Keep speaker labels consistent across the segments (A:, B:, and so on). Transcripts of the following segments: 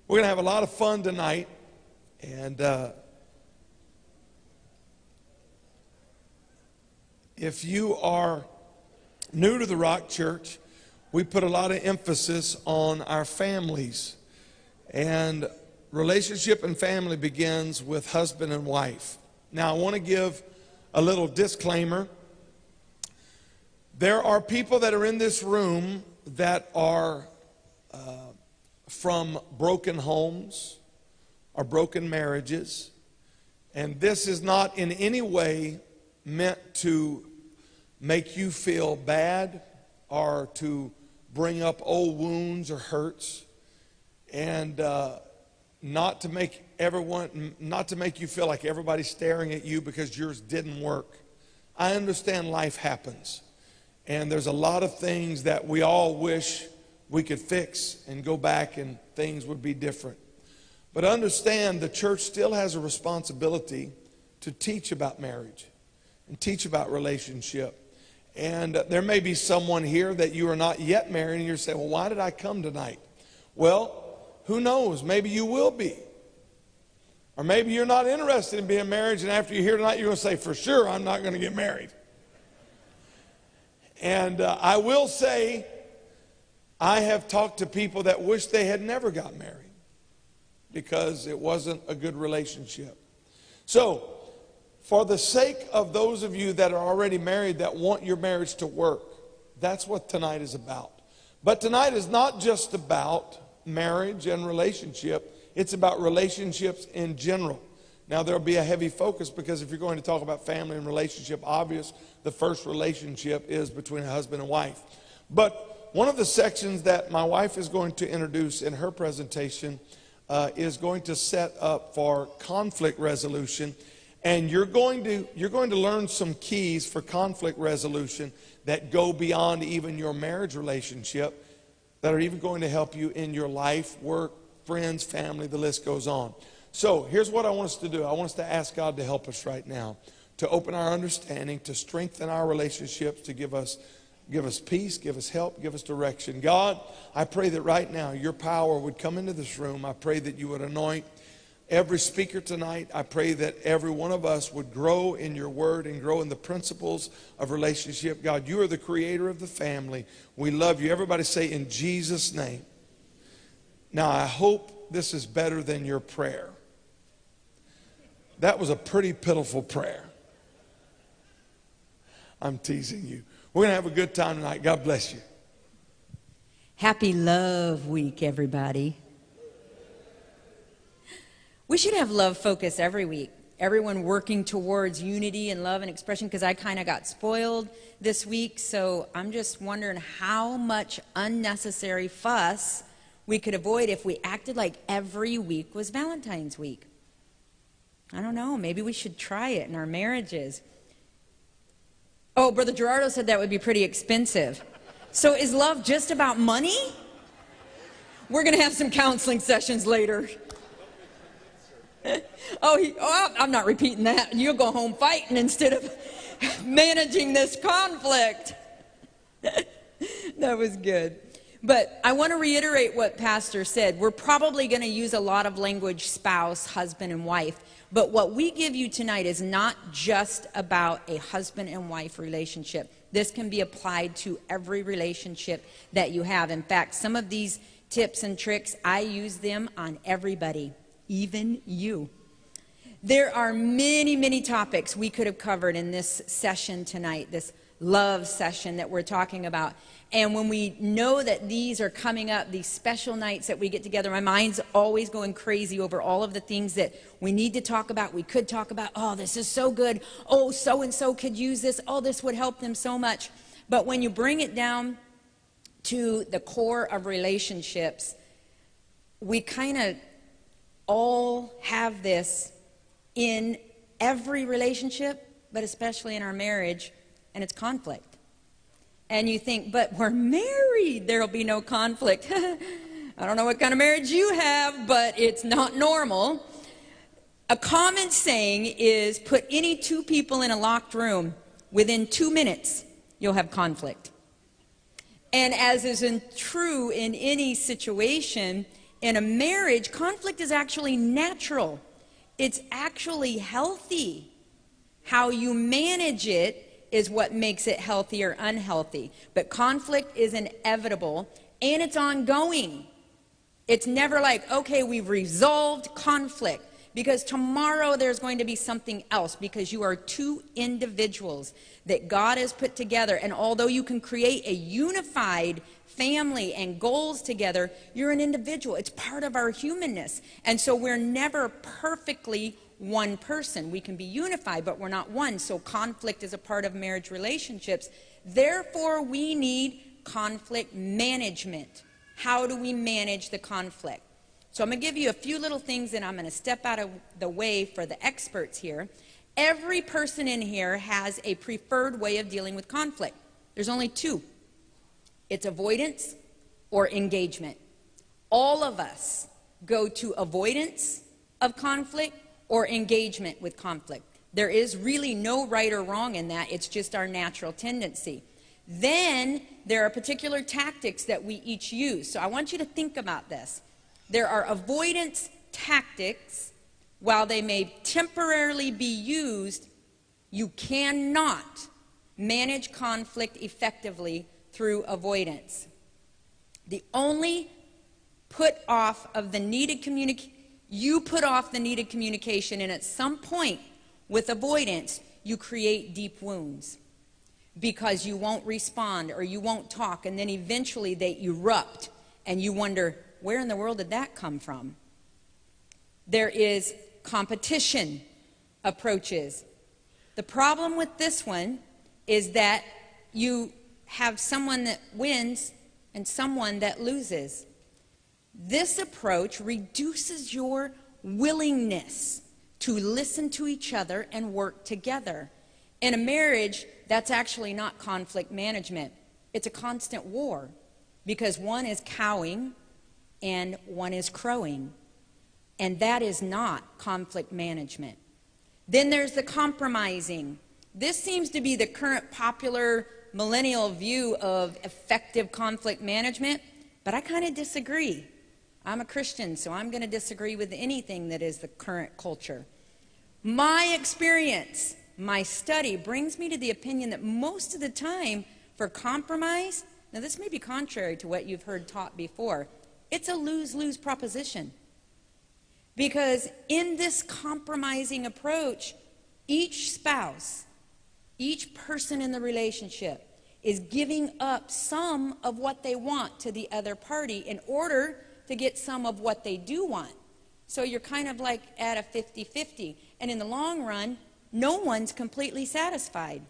A: We're going to have a lot of fun tonight. And if you are new to the Rock Church, we put a lot of emphasis on our families. And relationship and family begins with husband and wife. Now, I want to give a little disclaimer. There are people that are in this room that are from broken homes or broken marriages. And this is not in any way meant to make you feel bad or to bring up old wounds or hurts, and not to make you feel like everybody's staring at you because yours didn't work. I understand life happens, and there's a lot of things that we all wish we could fix and go back and things would be different. But understand the church still has a responsibility to teach about marriage and teach about relationship. And there may be someone here that you are not yet married, and you're saying, well, why did I come tonight? Well, who knows? Maybe you will be. Or maybe you're not interested in being married, and after you're here tonight, you're going to say, for sure, I'm not going to get married. And I will say, I have talked to people that wish they had never got married because it wasn't a good relationship. So, for the sake of those of you that are already married that want your marriage to work, that's what tonight is about. But tonight is not just about marriage and relationship. It's about relationships in general. Now, there'll be a heavy focus because if you're going to talk about family and relationship, obvious, the first relationship is between a husband and wife. But one of the sections that my wife is going to introduce in her presentation is going to set up for conflict resolution. And you're going to learn some keys for conflict resolution that go beyond even your marriage relationship, that are even going to help you in your life, work, friends, family, the list goes on. So here's what I want us to do. I want us to ask God to help us right now, to open our understanding, to strengthen our relationships, to give us peace, give us help, give us direction. God, I pray that right now your power would come into this room. I pray that you would anoint every speaker tonight. I pray that every one of us would grow in your word and grow in the principles of relationship. God, you are the creator of the family. We love you. Everybody say, in Jesus' name. Now, I hope this is better than your prayer. That was a pretty pitiful prayer. I'm teasing you. We're going to have a good time tonight. God bless you.
B: Happy Love Week, everybody. We should have love focus every week. Everyone working towards unity and love and expression, because I kind of got spoiled this week. So I'm just wondering how much unnecessary fuss we could avoid if we acted like every week was Valentine's week. I don't know. Maybe we should try it in our marriages. Oh, Brother Gerardo said that would be pretty expensive. So is love just about money? We're going to have some counseling sessions later. I'm not repeating that. You'll go home fighting instead of managing this conflict. That was good. But I want to reiterate what Pastor said. We're probably going to use a lot of language, spouse, husband, and wife. But what we give you tonight is not just about a husband and wife relationship. This can be applied to every relationship that you have. In fact, some of these tips and tricks, I use them on everybody, even you. There are many, many topics we could have covered in this session tonight, this love session that we're talking about. And when we know that these are coming up, these special nights that we get together, my mind's always going crazy over all of the things that we need to talk about, we could talk about. Oh, this is so good. Oh, so-and-so could use this. Oh, this would help them so much. But when you bring it down to the core of relationships, we kind of all have this in every relationship, but especially in our marriage, and it's conflict. And you think, but we're married, there'll be no conflict. I don't know what kind of marriage you have, but it's not normal. A common saying is, put any two people in a locked room, within 2 minutes, you'll have conflict. And as is true in any situation, In a marriage, conflict is actually natural. It's actually healthy. How you manage it is what makes it healthy or unhealthy. But conflict is inevitable, and it's ongoing. It's never like, okay, we've resolved conflict, because tomorrow there's going to be something else, because you are two individuals that God has put together. And although you can create a unified family and goals together, you're an individual. It's part of our humanness. And so we're never perfectly one person. We can be unified, but we're not one. So conflict is a part of marriage relationships. Therefore, we need conflict management. How do we manage the conflict? So I'm going to give you a few little things, and I'm going to step out of the way for the experts here. Every person in here has a preferred way of dealing with conflict. There's only two. It's avoidance or engagement. All of us go to avoidance of conflict or engagement with conflict. There is really no right or wrong in that. It's just our natural tendency. Then there are particular tactics that we each use. So I want you to think about this. There are avoidance tactics. While they may temporarily be used, you cannot manage conflict effectively through avoidance. The only put off of the needed communication, you put off the needed communication, and at some point with avoidance, you create deep wounds because you won't respond or you won't talk, and then eventually they erupt and you wonder, where in the world did that come from? There is competition approaches. The problem with this one is that you have someone that wins and someone that loses. This approach reduces your willingness to listen to each other and work together. In a marriage, that's actually not conflict management. It's a constant war, because one is cowing and one is crowing. And that is not conflict management. Then there's the compromising. This seems to be the current popular millennial view of effective conflict management, but I kind of disagree. I'm a Christian, so I'm going to disagree with anything that is the current culture. My experience, my study brings me to the opinion that most of the time for compromise, now this may be contrary to what you've heard taught before, it's a lose-lose proposition. Because in this compromising approach, each spouse, each person in the relationship is giving up some of what they want to the other party in order to get some of what they do want. So you're kind of like at a 50-50. And in the long run, no one's completely satisfied.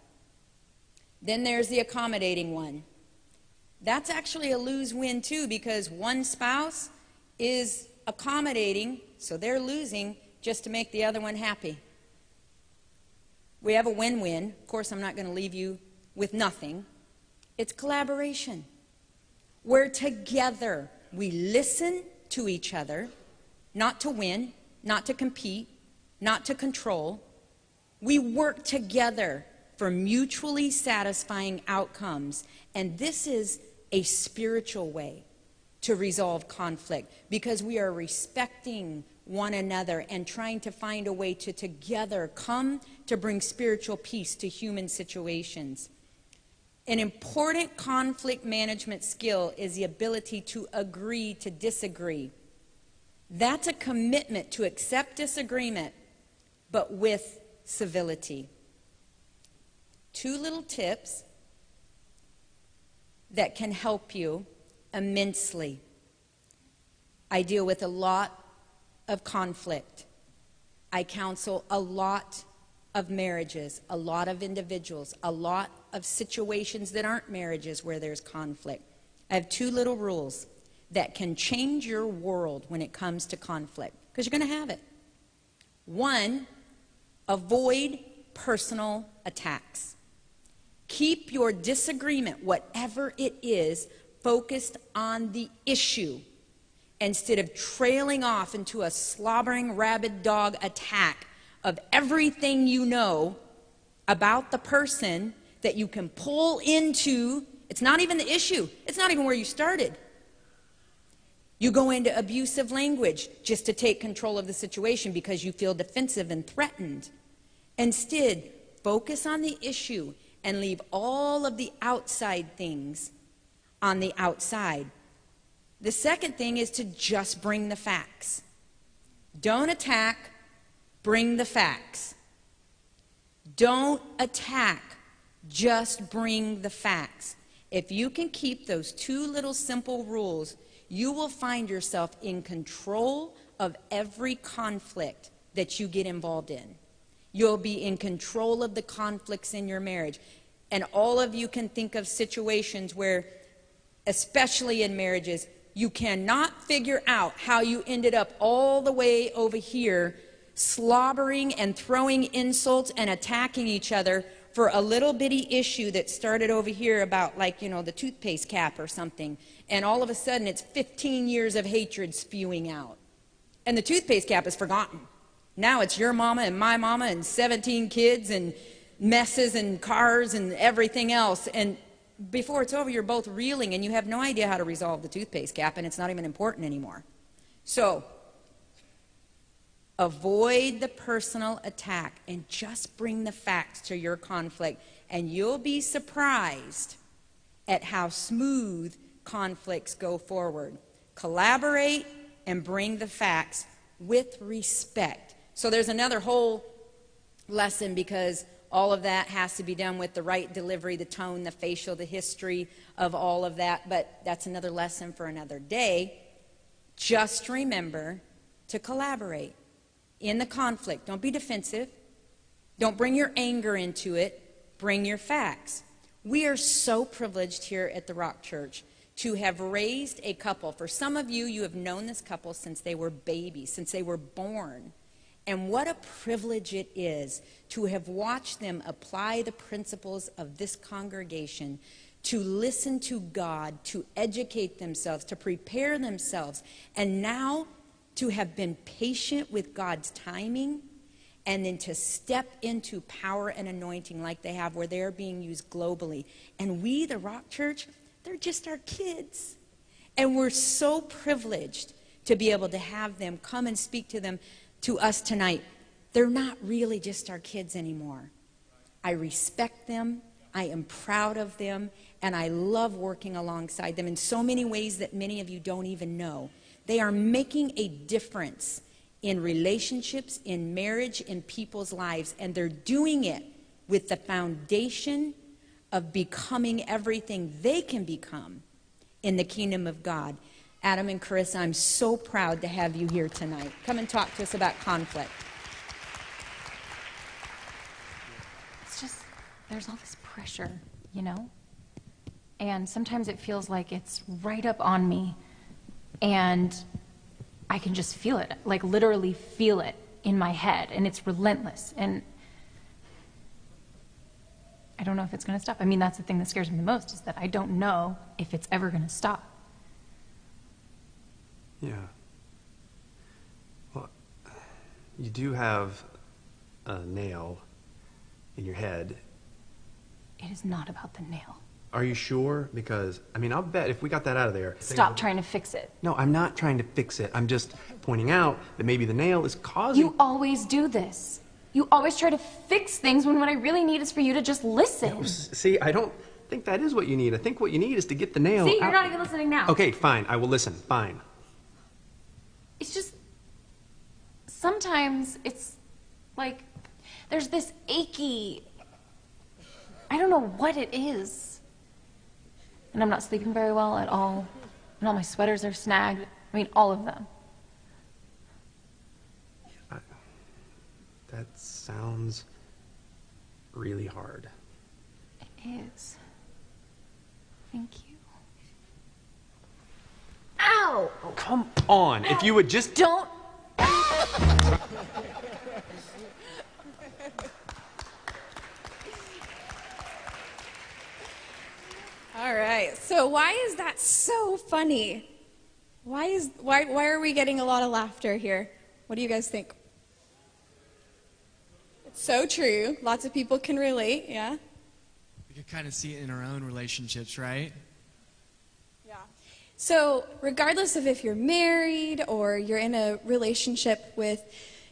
B: Then there's the accommodating one. That's actually a lose-win too, because one spouse is accommodating, so they're losing just to make the other one happy. We have a win-win. Of course, I'm not going to leave you with nothing. It's collaboration. We're together. We listen to each other, not to win, not to compete, not to control. We work together for mutually satisfying outcomes. And this is a spiritual way to resolve conflict, because we are respecting one another and trying to find a way to together come to bring spiritual peace to human situations. An important conflict management skill is the ability to agree to disagree. That's a commitment to accept disagreement, but with civility. Two little tips that can help you immensely. I deal with a lot of conflict. I counsel a lot of marriages, a lot of individuals, a lot of situations that aren't marriages where there's conflict. I have two little rules that can change your world when it comes to conflict, because you're going to have it. One, avoid personal attacks. Keep your disagreement, whatever it is, focused on the issue instead of trailing off into a slobbering rabid dog attack of everything you know about the person that you can pull into. It's not even the issue. It's not even where you started. You go into abusive language just to take control of the situation because you feel defensive and threatened. Instead, focus on the issue and leave all of the outside things on the outside. The second thing is to just bring the facts. Don't attack, bring the facts. Don't attack, just bring the facts. If you can keep those two little simple rules, you will find yourself in control of every conflict that you get involved in. You'll be in control of the conflicts in your marriage. And all of you can think of situations where, especially in marriages, you cannot figure out how you ended up all the way over here slobbering and throwing insults and attacking each other for a little bitty issue that started over here about, like, you know, the toothpaste cap or something. And all of a sudden it's 15 years of hatred spewing out. And the toothpaste cap is forgotten. Now it's your mama and my mama and 17 kids and messes and cars and everything else. And before it's over, you're both reeling and you have no idea how to resolve the toothpaste cap, and it's not even important anymore. So, avoid the personal attack and just bring the facts to your conflict, and you'll be surprised at how smooth conflicts go forward. Collaborate and bring the facts with respect. So there's another whole lesson, because all of that has to be done with the right delivery, the tone, the facial, the history of all of that, but that's another lesson for another day. Just remember to collaborate in the conflict. Don't be defensive. Don't bring your anger into it. Bring your facts. We are so privileged here at the Rock Church to have raised a couple. For some of you, you have known this couple since they were babies, since they were born. And what a privilege it is to have watched them apply the principles of this congregation, to listen to God, to educate themselves, to prepare themselves, and now to have been patient with God's timing, and then to step into power and anointing like they have, where they're being used globally. And we, the Rock Church, they're just our kids. And we're so privileged to be able to have them come and speak to us tonight. They're not really just our kids anymore. I respect them. I am proud of them. And I love working alongside them in so many ways that many of you don't even know. They are making a difference in relationships, in marriage, in people's lives. And they're doing it with the foundation of becoming everything they can become in the kingdom of God. Adam and Carissa, I'm so proud to have you here tonight. Come and talk to us about conflict.
C: It's just, there's all this pressure, you know? And sometimes it feels like it's right up on me, and I can just feel it, like literally feel it in my head, and it's relentless. And I don't know if it's going to stop. I mean, that's the thing that scares me the most, is that I don't know if it's ever going to stop.
D: Yeah. Well, you do have a nail in your head.
C: It is not about the nail.
D: Are you sure? Because, I mean, I'll bet if we got that out of there...
C: Stop trying to fix it.
D: No, I'm not trying to fix it. I'm just pointing out that maybe the nail is causing...
C: You always do this. You always try to fix things when what I really need is for you to just listen.
D: No, see, I don't think that is what you need. I think what you need is to get the nail
C: See,
D: out.
C: you're not even listening now.
D: Okay, fine. I will listen. Fine.
C: It's just, sometimes it's like, there's this achy, I don't know what it is. And I'm not sleeping very well at all. And all my sweaters are snagged. I mean, all of them.
D: That sounds really hard.
C: It is. Thank you. Ow!
D: Oh, come on. If you would just...
C: Don't.
E: All right. So why is that so funny? Why are we getting a lot of laughter here? What do you guys think? It's so true. Lots of people can relate, yeah?
F: We could kind of see it in our own relationships, right?
E: Yeah. So, regardless of if you're married or you're in a relationship with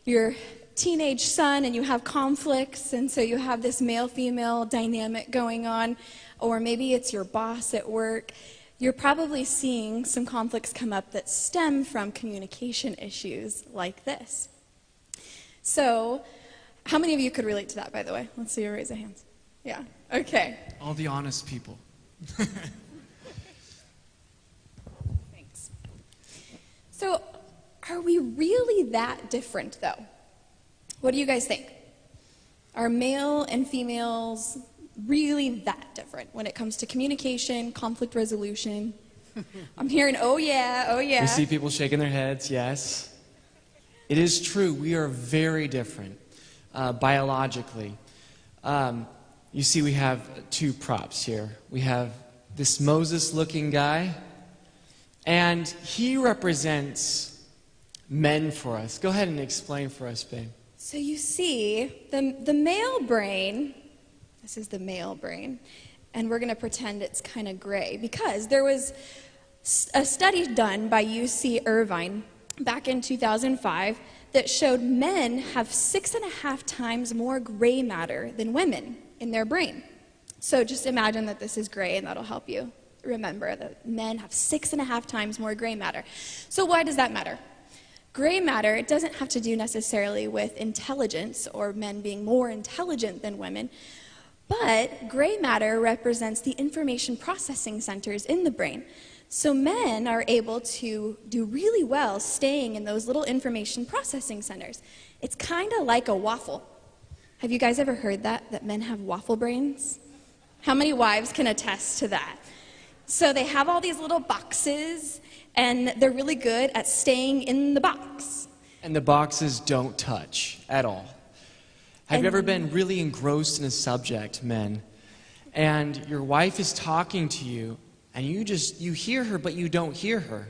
E: your teenage son and you have conflicts, and so you have this male-female dynamic going on, or maybe it's your boss at work, you're probably seeing some conflicts come up that stem from communication issues like this. So, how many of you could relate to that, by the way? Let's see you raise your hands. Yeah, okay.
F: All the honest people.
E: Thanks. So, are we really that different, though? What do you guys think? Are male and females really that different when it comes to communication, conflict resolution? I'm hearing, oh yeah, oh yeah.
F: We see people shaking their heads, yes. It is true, we are very different biologically. You see, we have two props here. We have this Moses-looking guy, and he represents men for us. Go ahead and explain for us, babe.
E: So you see, the male brain, this is the male brain, and we're going to pretend it's kind of gray, because there was a study done by UC Irvine back in 2005 that showed men have 6.5 times more gray matter than women in their brain. So just imagine that this is gray, and that'll help you remember that men have 6.5 times more gray matter. So why does that matter? Gray matter, it doesn't have to do necessarily with intelligence or men being more intelligent than women, but gray matter represents the information processing centers in the brain. So men are able to do really well staying in those little information processing centers. It's kind of like a waffle. Have you guys ever heard that men have waffle brains? How many wives can attest to that? So they have all these little boxes, and they're really good at staying in the box.
F: And the boxes don't touch at all. Have you ever been really engrossed in a subject, men, and your wife is talking to you, and you hear her, but you don't hear her?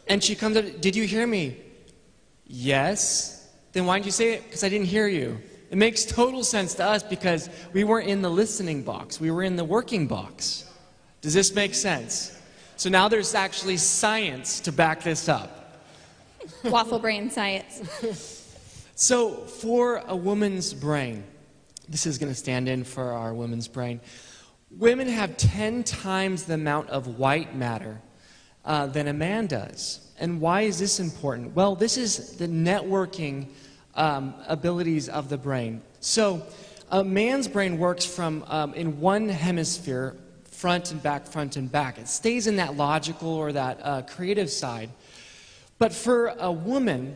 F: And she comes up, did you hear me? Yes. Then why didn't you say it? Because I didn't hear you. It makes total sense to us because we weren't in the listening box. We were in the working box. Does this make sense? So now there's actually science to back this up.
E: Waffle brain science.
F: So for a woman's brain, this is going to stand in for our women's brain. Women have 10 times the amount of white matter than a man does. And why is this important? Well, this is the networking abilities of the brain. So a man's brain works from in one hemisphere, front and back. It stays in that logical or that creative side. But for a woman,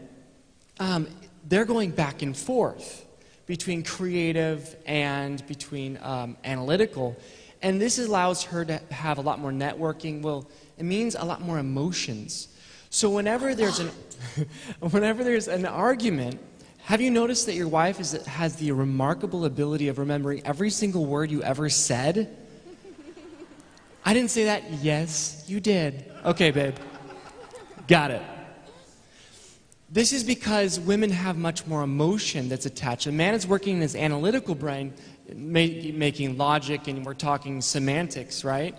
F: they're going back and forth between creative and between analytical. And this allows her to have a lot more networking. Well, it means a lot more emotions. So whenever there's an argument, have you noticed that your wife has the remarkable ability of remembering every single word you ever said? I didn't say that. Yes, you did. Okay, babe. Got it. This is because women have much more emotion that's attached. A man is working in his analytical brain, making logic, and we're talking semantics, right?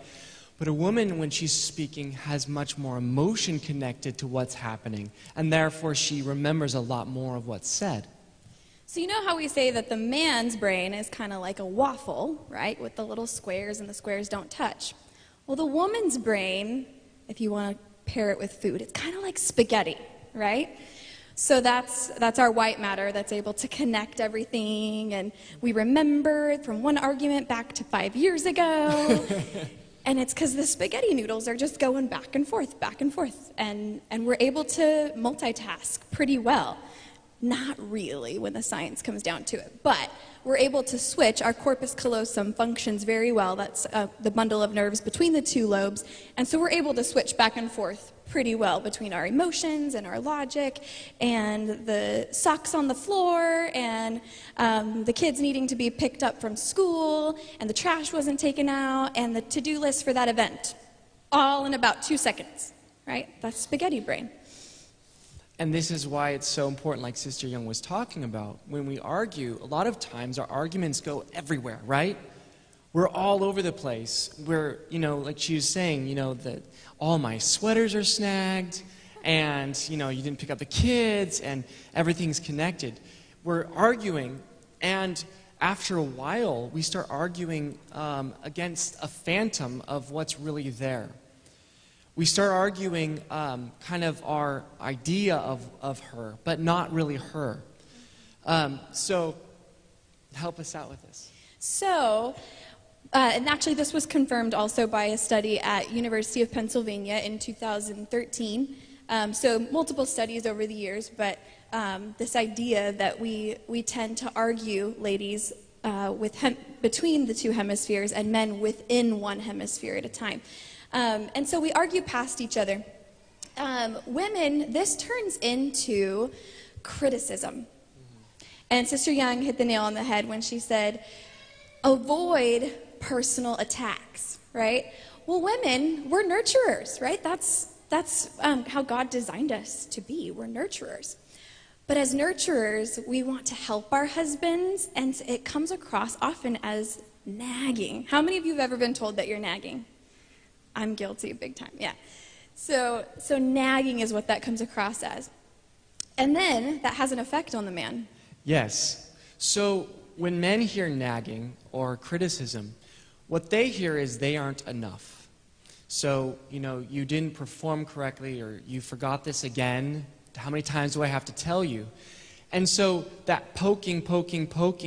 F: But a woman, when she's speaking, has much more emotion connected to what's happening, and therefore she remembers a lot more of what's said.
E: So you know how we say that the man's brain is kind of like a waffle, right? With the little squares, and the squares don't touch. Well, the woman's brain, if you want to pair it with food, it's kind of like spaghetti, right? So that's our white matter that's able to connect everything, and we remember from one argument back to 5 years ago. And it's because the spaghetti noodles are just going back and forth, and we're able to multitask pretty well. Not really when the science comes down to it, but we're able to switch. Our corpus callosum functions very well. That's the bundle of nerves between the two lobes, and so we're able to switch back and forth pretty well between our emotions and our logic and the socks on the floor and the kids needing to be picked up from school and the trash wasn't taken out and the to-do list for that event, all in about 2 seconds, right? That's spaghetti brain.
F: And this is why it's so important, like Sister Young was talking about. When we argue, a lot of times our arguments go everywhere, right? We're all over the place. We're, like she was saying, that all my sweaters are snagged, and, you didn't pick up the kids, and everything's connected. We're arguing, and after a while, we start arguing against a phantom of what's really there. We start arguing kind of our idea of her, but not really her. So help us out with this.
E: So, and actually this was confirmed also by a study at University of Pennsylvania in 2013. So multiple studies over the years, but this idea that we tend to argue, ladies, between the two hemispheres and men within one hemisphere at a time. And so we argue past each other. Women, this turns into criticism. And Sister Young hit the nail on the head when she said, avoid personal attacks, right? Well, women, we're nurturers, right? That's how God designed us to be. We're nurturers. But as nurturers, we want to help our husbands, and it comes across often as nagging. How many of you have ever been told that you're nagging? I'm guilty big time, yeah. So nagging is what that comes across as. And then that has an effect on the man.
F: Yes. So when men hear nagging or criticism, what they hear is they aren't enough. So, you didn't perform correctly, or you forgot this again. How many times do I have to tell you? And so that poking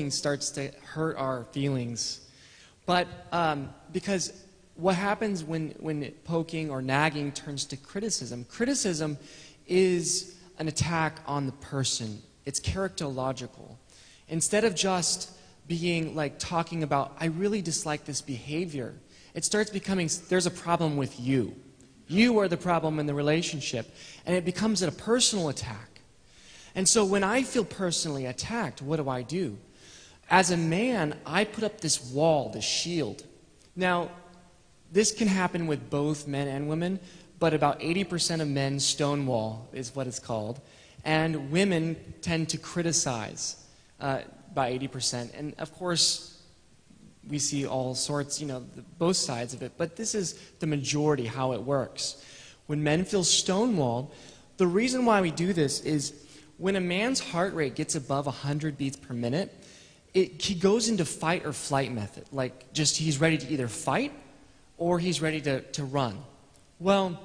F: starts to hurt our feelings. But because what happens when poking or nagging turns to criticism? Criticism is an attack on the person. It's characterological. Instead of just being like talking about, I really dislike this behavior, it starts becoming, there's a problem with you. You are the problem in the relationship. And it becomes a personal attack. And so when I feel personally attacked, what do? As a man, I put up this wall, this shield. Now, this can happen with both men and women, but about 80% of men stonewall is what it's called. And women tend to criticize by 80%. And of course, we see all sorts, both sides of it. But this is the majority how it works. When men feel stonewalled, the reason why we do this is when a man's heart rate gets above 100 beats per minute, he goes into fight or flight method. Like just he's ready to either fight or he's ready to run. Well,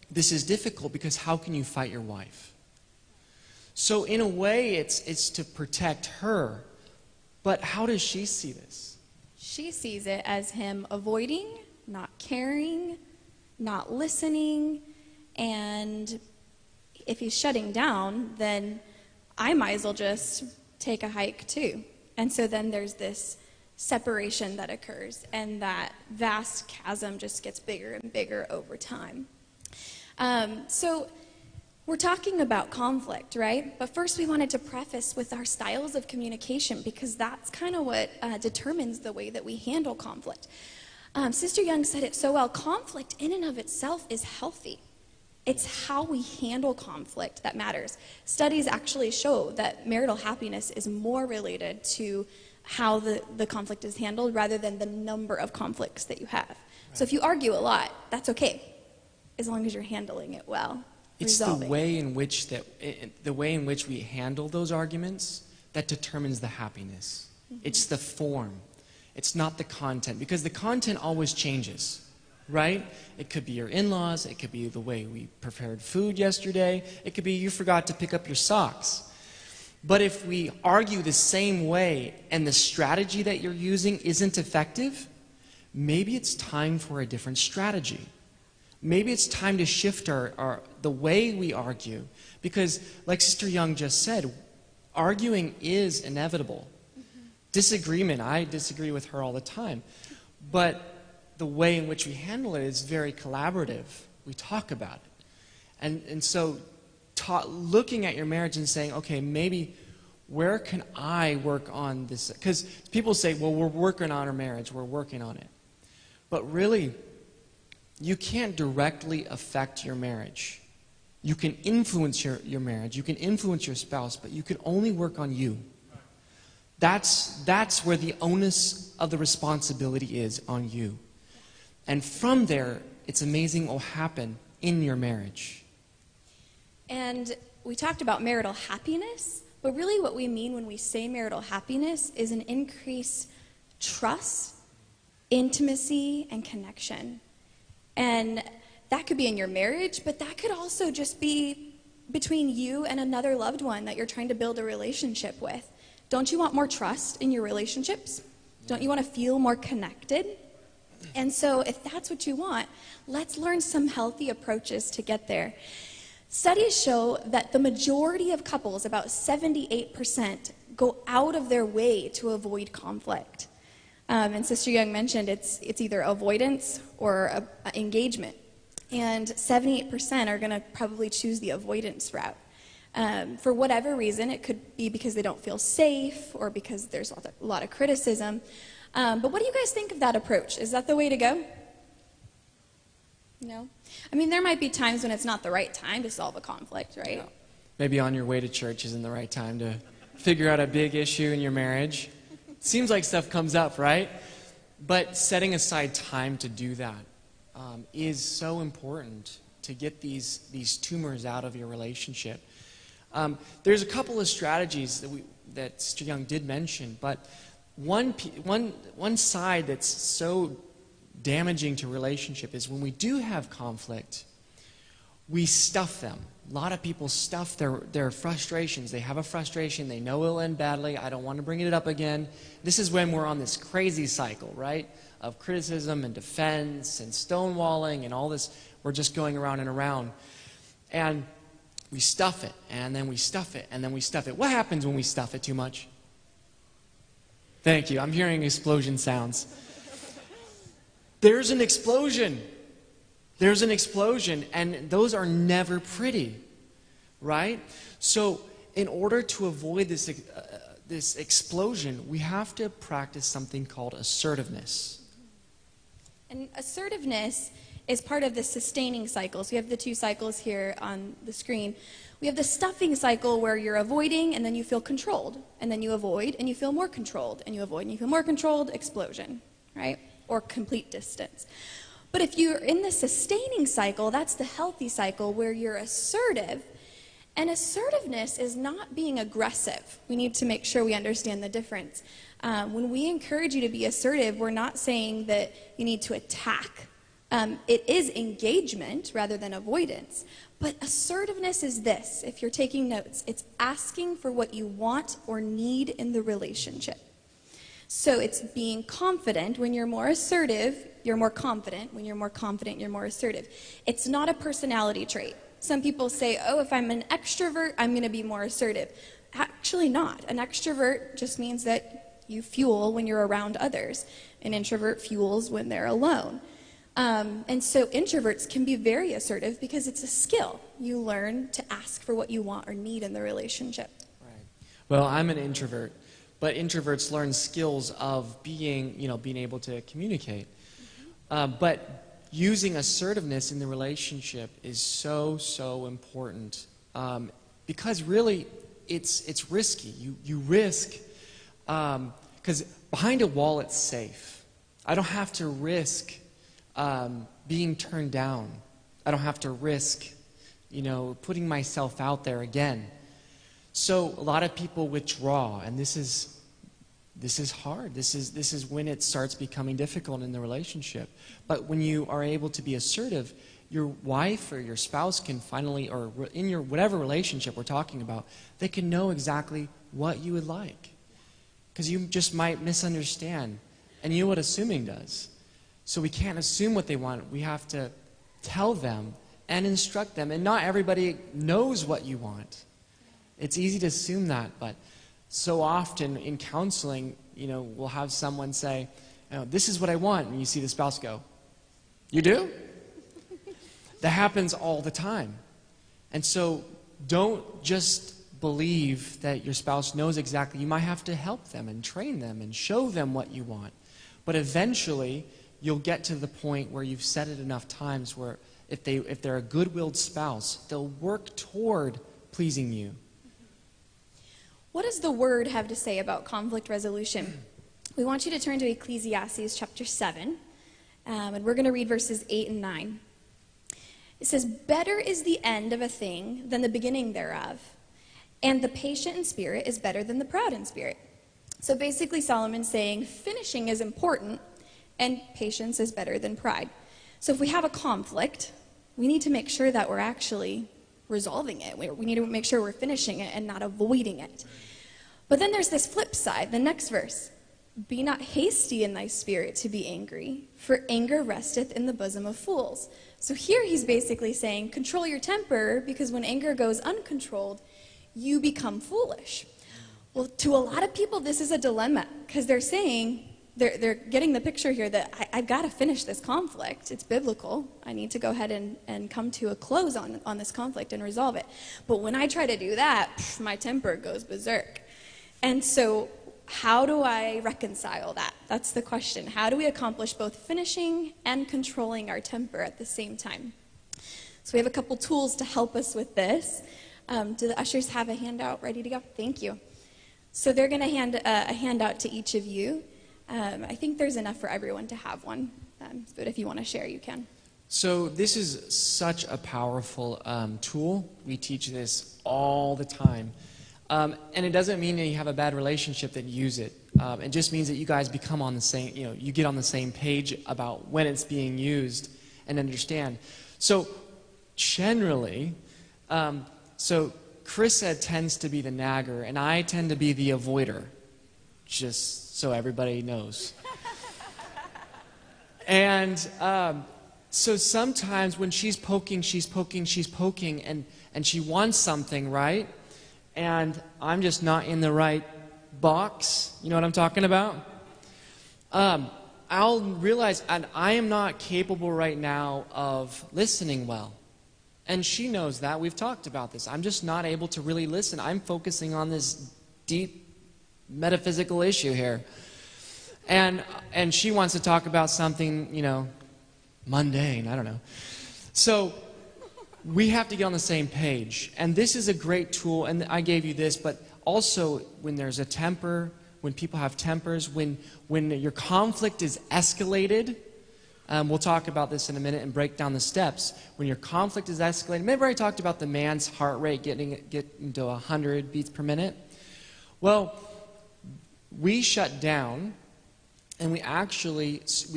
F: this is difficult because how can you fight your wife? So in a way, it's to protect her. But how does she see this?
E: She sees it as him avoiding, not caring, not listening, and if he's shutting down, then I might as well just take a hike too. And so then there's this separation that occurs, and that vast chasm just gets bigger and bigger over time. So we're talking about conflict, right? But first we wanted to preface with our styles of communication, because that's kind of what determines the way that we handle conflict. Sister Young said it so well. Conflict in and of itself is healthy. It's how we handle conflict that matters. Studies actually show that marital happiness is more related to how the conflict is handled rather than the number of conflicts that you have. Right. So if you argue a lot, that's okay, as long as you're handling it well.
F: It's the way in which we handle those arguments that determines the happiness. Mm-hmm. It's the form. It's not the content, because the content always changes, right? It could be your in-laws. It could be the way we prepared food yesterday. It could be you forgot to pick up your socks. But if we argue the same way and the strategy that you're using isn't effective, maybe it's time for a different strategy. Maybe it's time to shift the way we argue, because like Sister Young just said, arguing is inevitable. Mm-hmm. Disagreement, I disagree with her all the time, but the way in which we handle it is very collaborative. We talk about it. And so looking at your marriage and saying, okay, maybe where can I work on this? Because people say, well, we're working on our marriage, we're working on it. But really, you can't directly affect your marriage. You can influence your marriage, you can influence your spouse, but you can only work on you. That's where the onus of the responsibility is on you. And from there, it's amazing what will happen in your marriage.
E: And we talked about marital happiness, but really what we mean when we say marital happiness is an increased trust, intimacy, and connection. And that could be in your marriage, but that could also just be between you and another loved one that you're trying to build a relationship with. Don't you want more trust in your relationships? Don't you want to feel more connected? And so if that's what you want, let's learn some healthy approaches to get there. Studies show that the majority of couples, about 78%, go out of their way to avoid conflict. And Sister Young mentioned it's either avoidance or engagement. And 78% are going to probably choose the avoidance route. For whatever reason, it could be because they don't feel safe or because there's a lot of criticism. But what do you guys think of that approach? Is that the way to go? No? I mean, there might be times when it's not the right time to solve a conflict, right?
F: Yeah. Maybe on your way to church isn't the right time to figure out a big issue in your marriage. Seems like stuff comes up, right? But setting aside time to do that is so important to get these tumors out of your relationship. There's a couple of strategies that Sister Young did mention, but one side that's so damaging to relationship is when we do have conflict, we stuff them. A lot of people stuff their frustrations. They have a frustration. They know it'll end badly. I don't want to bring it up again. This is when we're on this crazy cycle, right, of criticism and defense and stonewalling and all this. We're just going around and around. And we stuff it, and then we stuff it, and then we stuff it. What happens when we stuff it too much? Thank you. I'm hearing explosion sounds. There's an explosion. There's an explosion, and those are never pretty, right? So in order to avoid this explosion, we have to practice something called assertiveness.
E: And assertiveness is part of the sustaining cycle. So we have the two cycles here on the screen. We have the stuffing cycle where you're avoiding and then you feel controlled. And then you avoid and you feel more controlled. And you avoid and you feel more controlled, explosion, right? Or complete distance. But if you're in the sustaining cycle, that's the healthy cycle where you're assertive. And assertiveness is not being aggressive. We need to make sure we understand the difference. When we encourage you to be assertive, we're not saying that you need to attack. It is engagement rather than avoidance. But assertiveness is this, if you're taking notes, it's asking for what you want or need in the relationship. So it's being confident. When you're more assertive, you're more confident. When you're more confident, you're more assertive. It's not a personality trait. Some people say, oh, if I'm an extrovert, I'm going to be more assertive. Actually not. An extrovert just means that you fuel when you're around others. An introvert fuels when they're alone. And so introverts can be very assertive because it's a skill. You learn to ask for what you want or need in the relationship.
F: Right. Well, I'm an introvert. But introverts learn skills of being able to communicate. But using assertiveness in the relationship is so, so important. Because really, it's risky. You risk, because behind a wall, it's safe. I don't have to risk being turned down. I don't have to risk, putting myself out there again. So a lot of people withdraw, and this is hard. This is when it starts becoming difficult in the relationship. But when you are able to be assertive, your wife or your spouse can finally, or in your whatever relationship we're talking about, they can know exactly what you would like. Because you just might misunderstand. And you know what assuming does. So we can't assume what they want. We have to tell them and instruct them. And not everybody knows what you want. It's easy to assume that, but so often in counseling, we'll have someone say, this is what I want, and you see the spouse go, you do? That happens all the time. And so don't just believe that your spouse knows exactly. You might have to help them and train them and show them what you want. But eventually, you'll get to the point where you've said it enough times where if they're a good-willed spouse, they'll work toward pleasing you.
E: What does the Word have to say about conflict resolution? We want you to turn to Ecclesiastes chapter 7, and we're going to read verses 8 and 9. It says, "Better is the end of a thing than the beginning thereof, and the patient in spirit is better than the proud in spirit." So basically Solomon's saying finishing is important, and patience is better than pride. So if we have a conflict, we need to make sure that we're actually resolving it. We need to make sure we're finishing it and not avoiding it. But then there's this flip side, the next verse. "Be not hasty in thy spirit to be angry, for anger resteth in the bosom of fools." So here he's basically saying, control your temper, because when anger goes uncontrolled, you become foolish. Well, to a lot of people, this is a dilemma, because they're saying, they're getting the picture here that I've got to finish this conflict. It's biblical. I need to go ahead and come to a close on this conflict and resolve it. But when I try to do that, my temper goes berserk. And so how do I reconcile that? That's the question. How do we accomplish both finishing and controlling our temper at the same time? So we have a couple tools to help us with this. Do the ushers have a handout ready to go? Thank you. So they're going to hand a handout to each of you. I think there's enough for everyone to have one, but if you want to share, you can.
F: So this is such a powerful tool. We teach this all the time. And it doesn't mean that you have a bad relationship that you use it. It just means that you guys become on the same, you get on the same page about when it's being used and understand. So generally, so Chris tends to be the nagger, and I tend to be the avoider, just so everybody knows. And so sometimes when she's poking, and she wants something, right? And I'm just not in the right box. You know what I'm talking about? I'll realize, and I am not capable right now of listening well. And she knows that. We've talked about this. I'm just not able to really listen. I'm focusing on this deep metaphysical issue here. And she wants to talk about something, mundane. I don't know. So we have to get on the same page. And this is a great tool, and I gave you this, but also when there's a temper, when people have tempers, when your conflict is escalated, we'll talk about this in a minute and break down the steps. When your conflict is escalated, remember I talked about the man's heart rate getting to 100 beats per minute? Well, we shut down, and we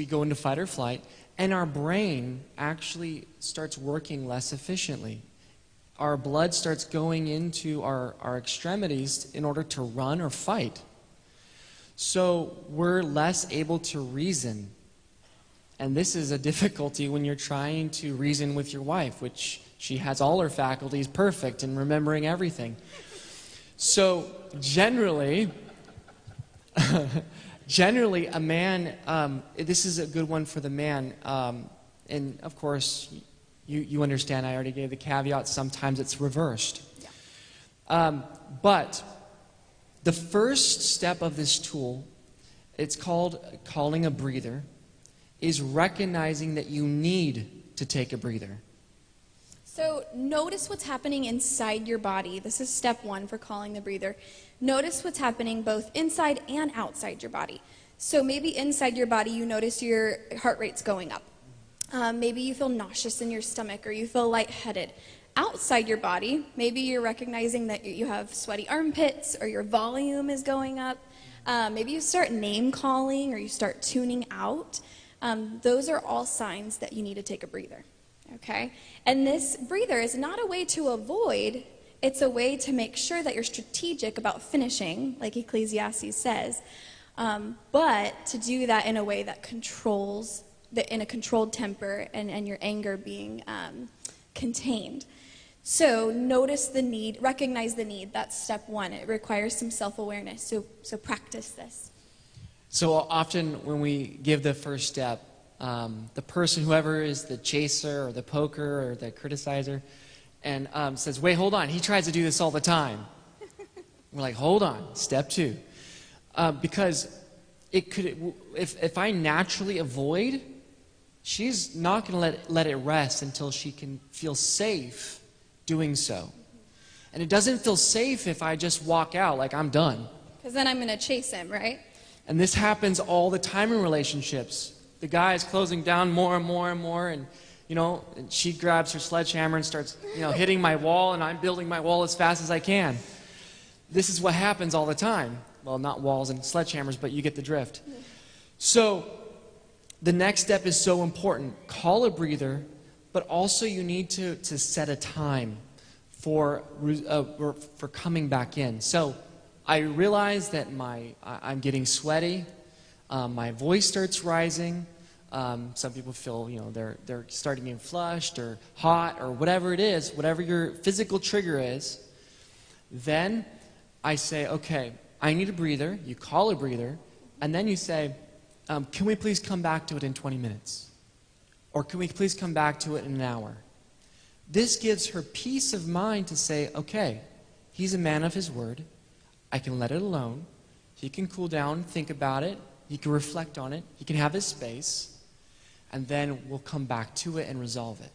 F: go into fight or flight, and our brain actually starts working less efficiently. Our blood starts going into our extremities in order to run or fight. So we're less able to reason. And this is a difficulty when you're trying to reason with your wife, which she has all her faculties perfect in remembering everything. So generally, a man, this is a good one for the man, and of course, you understand, I already gave the caveat, sometimes it's reversed. Yeah. But the first step of this tool, it's called calling a breather, is recognizing that you need to take a breather.
E: So notice what's happening inside your body. This is step one for calling the breather. Notice what's happening both inside and outside your body. So maybe inside your body you notice your heart rate's going up. Maybe you feel nauseous in your stomach or you feel lightheaded. Outside your body, maybe you're recognizing that you have sweaty armpits or your volume is going up. Maybe you start name calling or you start tuning out. Those are all signs that you need to take a breather. Okay? And this breather is not a way to avoid, it's a way to make sure that you're strategic about finishing, like Ecclesiastes says, but to do that in a way that controls, in a controlled temper and your anger being contained. So notice the need, recognize the need. That's step one. It requires some self-awareness. So practice this.
F: So often when we give the first step, the person, whoever is the chaser or the poker or the criticizer, and says, wait, hold on, he tries to do this all the time. We're like, hold on, step two. Because it could, if I naturally avoid, she's not going to let it rest until she can feel safe doing so. And it doesn't feel safe if I just walk out like I'm done.
E: Because then I'm going to chase him, right?
F: And this happens all the time in relationships. The guy is closing down more and more and more, and and she grabs her sledgehammer and starts, hitting my wall, and I'm building my wall as fast as I can. This is what happens all the time. Well, not walls and sledgehammers, but you get the drift. So the next step is so important. Call a breather, but also you need to set a time for coming back in. So I realize that I'm getting sweaty. My voice starts rising. Some people feel, they're starting getting flushed or hot or whatever it is, whatever your physical trigger is. Then I say, okay, I need a breather. You call a breather. And then you say, can we please come back to it in 20 minutes? Or can we please come back to it in an hour? This gives her peace of mind to say, okay, he's a man of his word. I can let it alone. He can cool down, think about it. He can reflect on it. He can have his space. And then we'll come back to it and resolve it.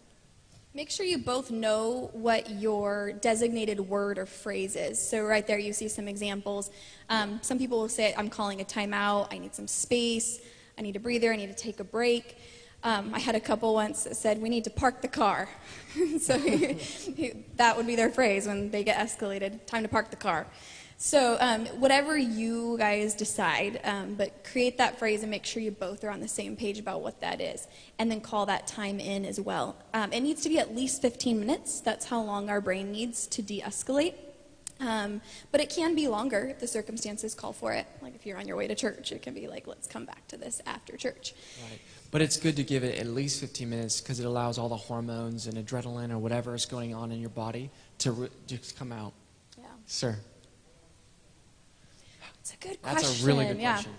E: Make sure you both know what your designated word or phrase is. So right there you see some examples. Some people will say, I'm calling a timeout, I need some space, I need a breather, I need to take a break. I had a couple once that said, we need to park the car. So that would be their phrase when they get escalated, time to park the car. So whatever you guys decide, but create that phrase and make sure you both are on the same page about what that is. And then call that time in as well. It needs to be at least 15 minutes. That's how long our brain needs to de-escalate. But it can be longer if the circumstances call for it. Like if you're on your way to church, it can be like, let's come back to this after church.
F: Right. But it's good to give it at least 15 minutes because it allows all the hormones and adrenaline or whatever is going on in your body to just come out.
E: Yeah.
F: Sir.
E: It's a good question.
F: That's a really good question.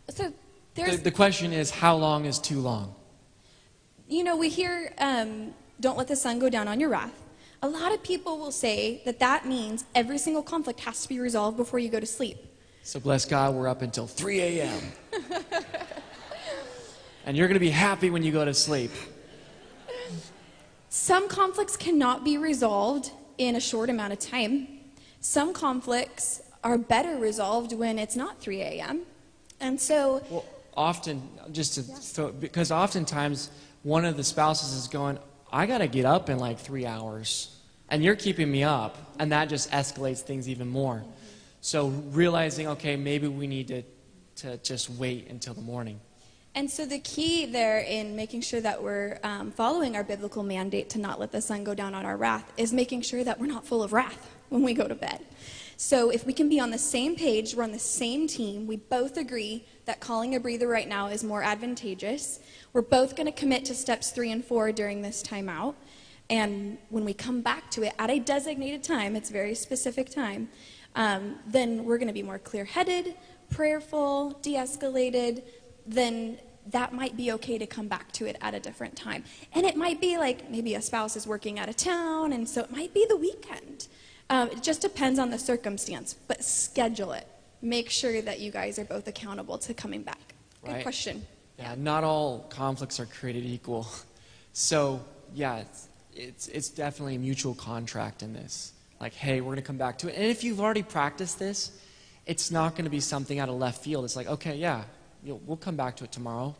E: So there's
F: The question is, how long is too long?
E: We hear, don't let the sun go down on your wrath. A lot of people will say that that means every single conflict has to be resolved before you go to sleep.
F: So bless God, we're up until 3 a.m. And you're going to be happy when you go to sleep.
E: Some conflicts cannot be resolved in a short amount of time. Some conflicts are better resolved when it's not 3 a.m. And so...
F: Well, often, because oftentimes one of the spouses is going, I got to get up in like 3 hours, and you're keeping me up, and that just escalates things even more. So realizing, okay, maybe we need to just wait until the morning.
E: And so the key there in making sure that we're following our biblical mandate to not let the sun go down on our wrath is making sure that we're not full of wrath when we go to bed. So if we can be on the same page, we're on the same team, we both agree that calling a breather right now is more advantageous. We're both going to commit to steps 3 and 4 during this timeout. And when we come back to it at a designated time, it's a very specific time, then we're going to be more clear-headed, prayerful, de-escalated. Then that might be okay to come back to it at a different time. And it might be like maybe a spouse is working out of town, and so it might be the weekend. It just depends on the circumstance, but schedule it. Make sure that you guys are both accountable to coming back. Good
F: Right.
E: question.
F: Yeah, not all conflicts are created equal. So, yeah, it's definitely a mutual contract in this. Like, hey, we're going to come back to it. And if you've already practiced this, it's not going to be something out of left field. It's like, okay, yeah, we'll come back to it tomorrow.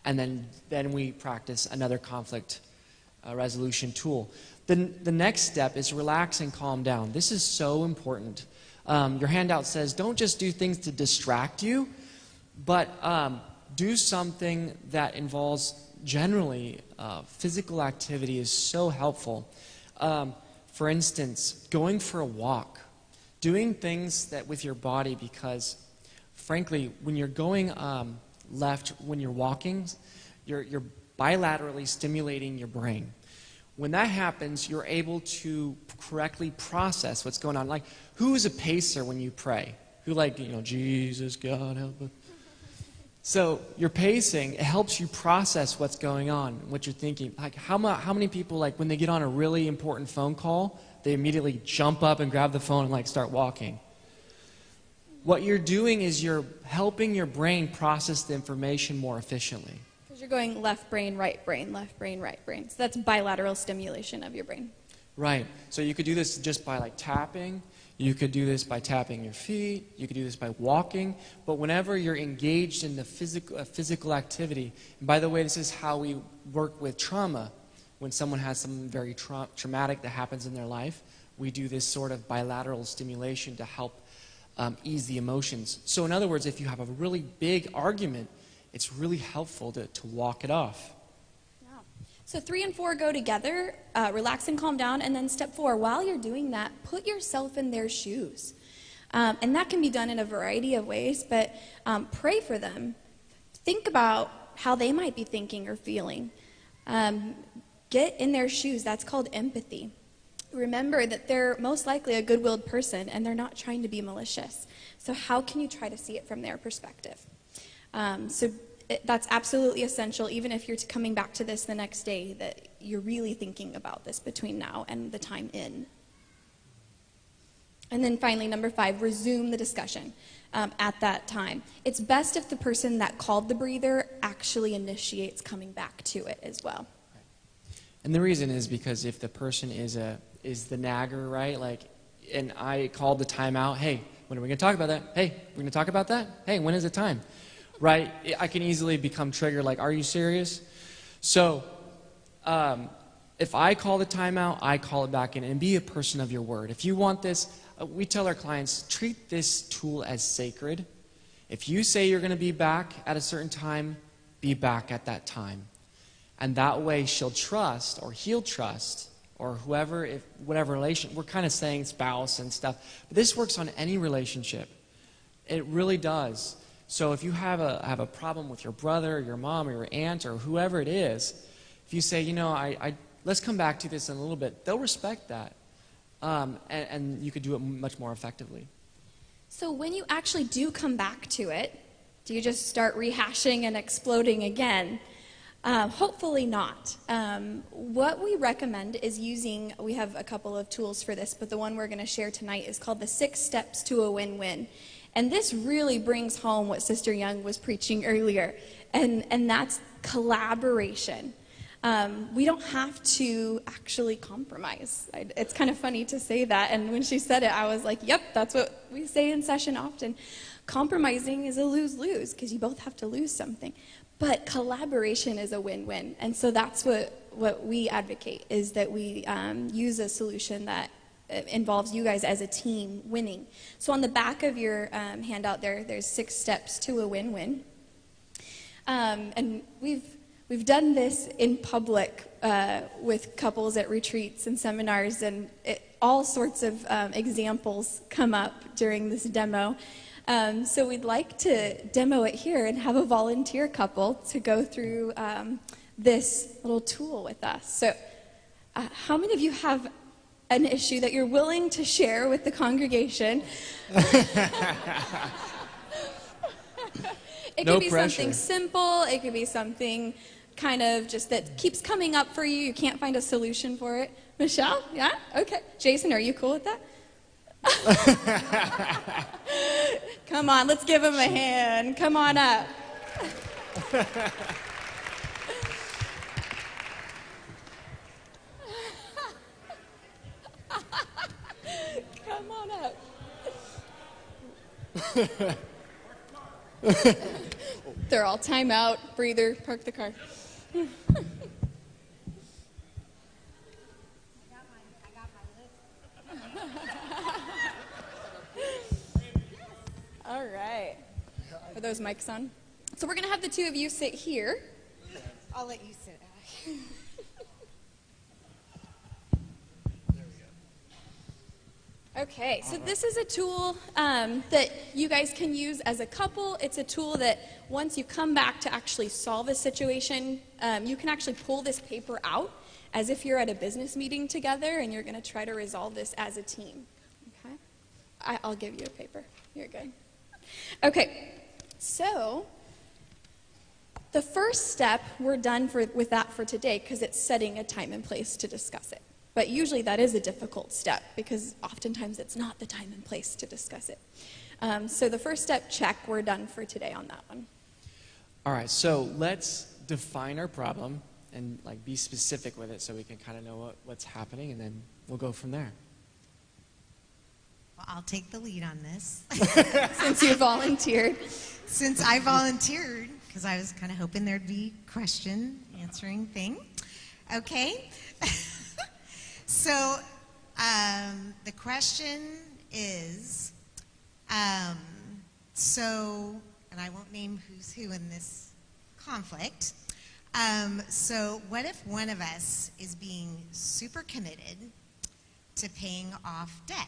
F: And then we practice another conflict resolution tool. The next step is relax and calm down. This is so important. Your handout says don't just do things to distract you, but do something that involves generally physical activity is so helpful. For instance, going for a walk, doing things that with your body because, frankly, when you're going left, when you're walking, you're bilaterally stimulating your brain. When that happens, you're able to correctly process what's going on. Like, who is a pacer when you pray? Who Jesus, God, help us. So you're pacing, it helps you process what's going on, what you're thinking. Like, how many people, like, when they get on a really important phone call, they immediately jump up and grab the phone and, start walking? What you're doing is you're helping your brain process the information more efficiently.
E: Because you're going left brain, right brain, left brain, right brain. So that's bilateral stimulation of your brain.
F: Right. So you could do this just by like tapping. You could do this by tapping your feet. You could do this by walking. But whenever you're engaged in the physical activity, and by the way, this is how we work with trauma. When someone has something very traumatic that happens in their life, we do this sort of bilateral stimulation to help ease the emotions. So in other words, if you have a really big argument, it's really helpful to walk it off.
E: So 3 and 4 go together, relax and calm down, and then step 4, while you're doing that, put yourself in their shoes. And that can be done in a variety of ways, but pray for them. Think about how they might be thinking or feeling. Get in their shoes. That's called empathy. Remember that they're most likely a good-willed person, and they're not trying to be malicious. So how can you try to see it from their perspective? That's absolutely essential, even if you're coming back to this the next day, that you're really thinking about this between now and the time in. And then finally, number 5, resume the discussion at that time. It's best if the person that called the breather actually initiates coming back to it as well.
F: And the reason is because if the person is the nagger, right? Like, and I called the timeout. Hey, when are we going to talk about that? Hey, we're going to talk about that? Hey, when is it time? Right? I can easily become triggered, like, are you serious? So, if I call the timeout, I call it back in, and be a person of your word. If you want this, we tell our clients, treat this tool as sacred. If you say you're going to be back at a certain time, be back at that time. And that way she'll trust, or he'll trust, or whoever, if whatever relation, we're kind of saying spouse and stuff, but this works on any relationship. It really does. So if you have a problem with your brother or your mom or your aunt or whoever it is, if you say, you know, let's come back to this in a little bit, they'll respect that. And you could do it much more effectively.
E: So when you actually do come back to it, do you just start rehashing and exploding again? Hopefully not. What we recommend is using, we have a couple of tools for this, but the one we're going to share tonight is called the 6 Steps to a Win-Win. And this really brings home what Sister Young was preaching earlier, and that's collaboration. We don't have to actually compromise. It's kind of funny to say that, and when she said it, I was like, yep, that's what we say in session often. Compromising is a lose-lose, because you both have to lose something. But collaboration is a win-win, and so that's what we advocate, is that we use a solution that involves you guys as a team winning. So on the back of your handout there's 6 steps to a win-win. And we've done this in public with couples at retreats and seminars, and all sorts of examples come up during this demo. So we'd like to demo it here and have a volunteer couple to go through this little tool with us. So how many of you have an issue that you're willing to share with the congregation? It could be something simple. It could be something kind of just that keeps coming up for you. You can't find a solution for it. Michelle? Yeah? Okay. Jason, are you cool with that? Come on, let's give him a hand. Come on up. Come on up. They're all time out, breather, park the car. All right. Are those mics on? So we're going to have the two of you sit here.
G: I'll let you sit.
E: Okay, so this is a tool that you guys can use as a couple. It's a tool that once you come back to actually solve a situation, you can actually pull this paper out as if you're at a business meeting together and you're going to try to resolve this as a team. Okay? I'll give you a paper. You're good. Okay, so the first step, we're done with that for today because it's setting a time and place to discuss it. But usually that is a difficult step because oftentimes it's not the time and place to discuss it. So the first step, check, we're done for today on that one.
F: All right, so let's define our problem and like be specific with it so we can kind of know what's happening, and then we'll go from there.
G: Well, I'll take the lead on this.
E: Since you volunteered.
G: Since I volunteered, because I was kind of hoping there'd be question answering thing. Okay. So the question is, and I won't name who's who in this conflict. So what if one of us is being super committed to paying off debt?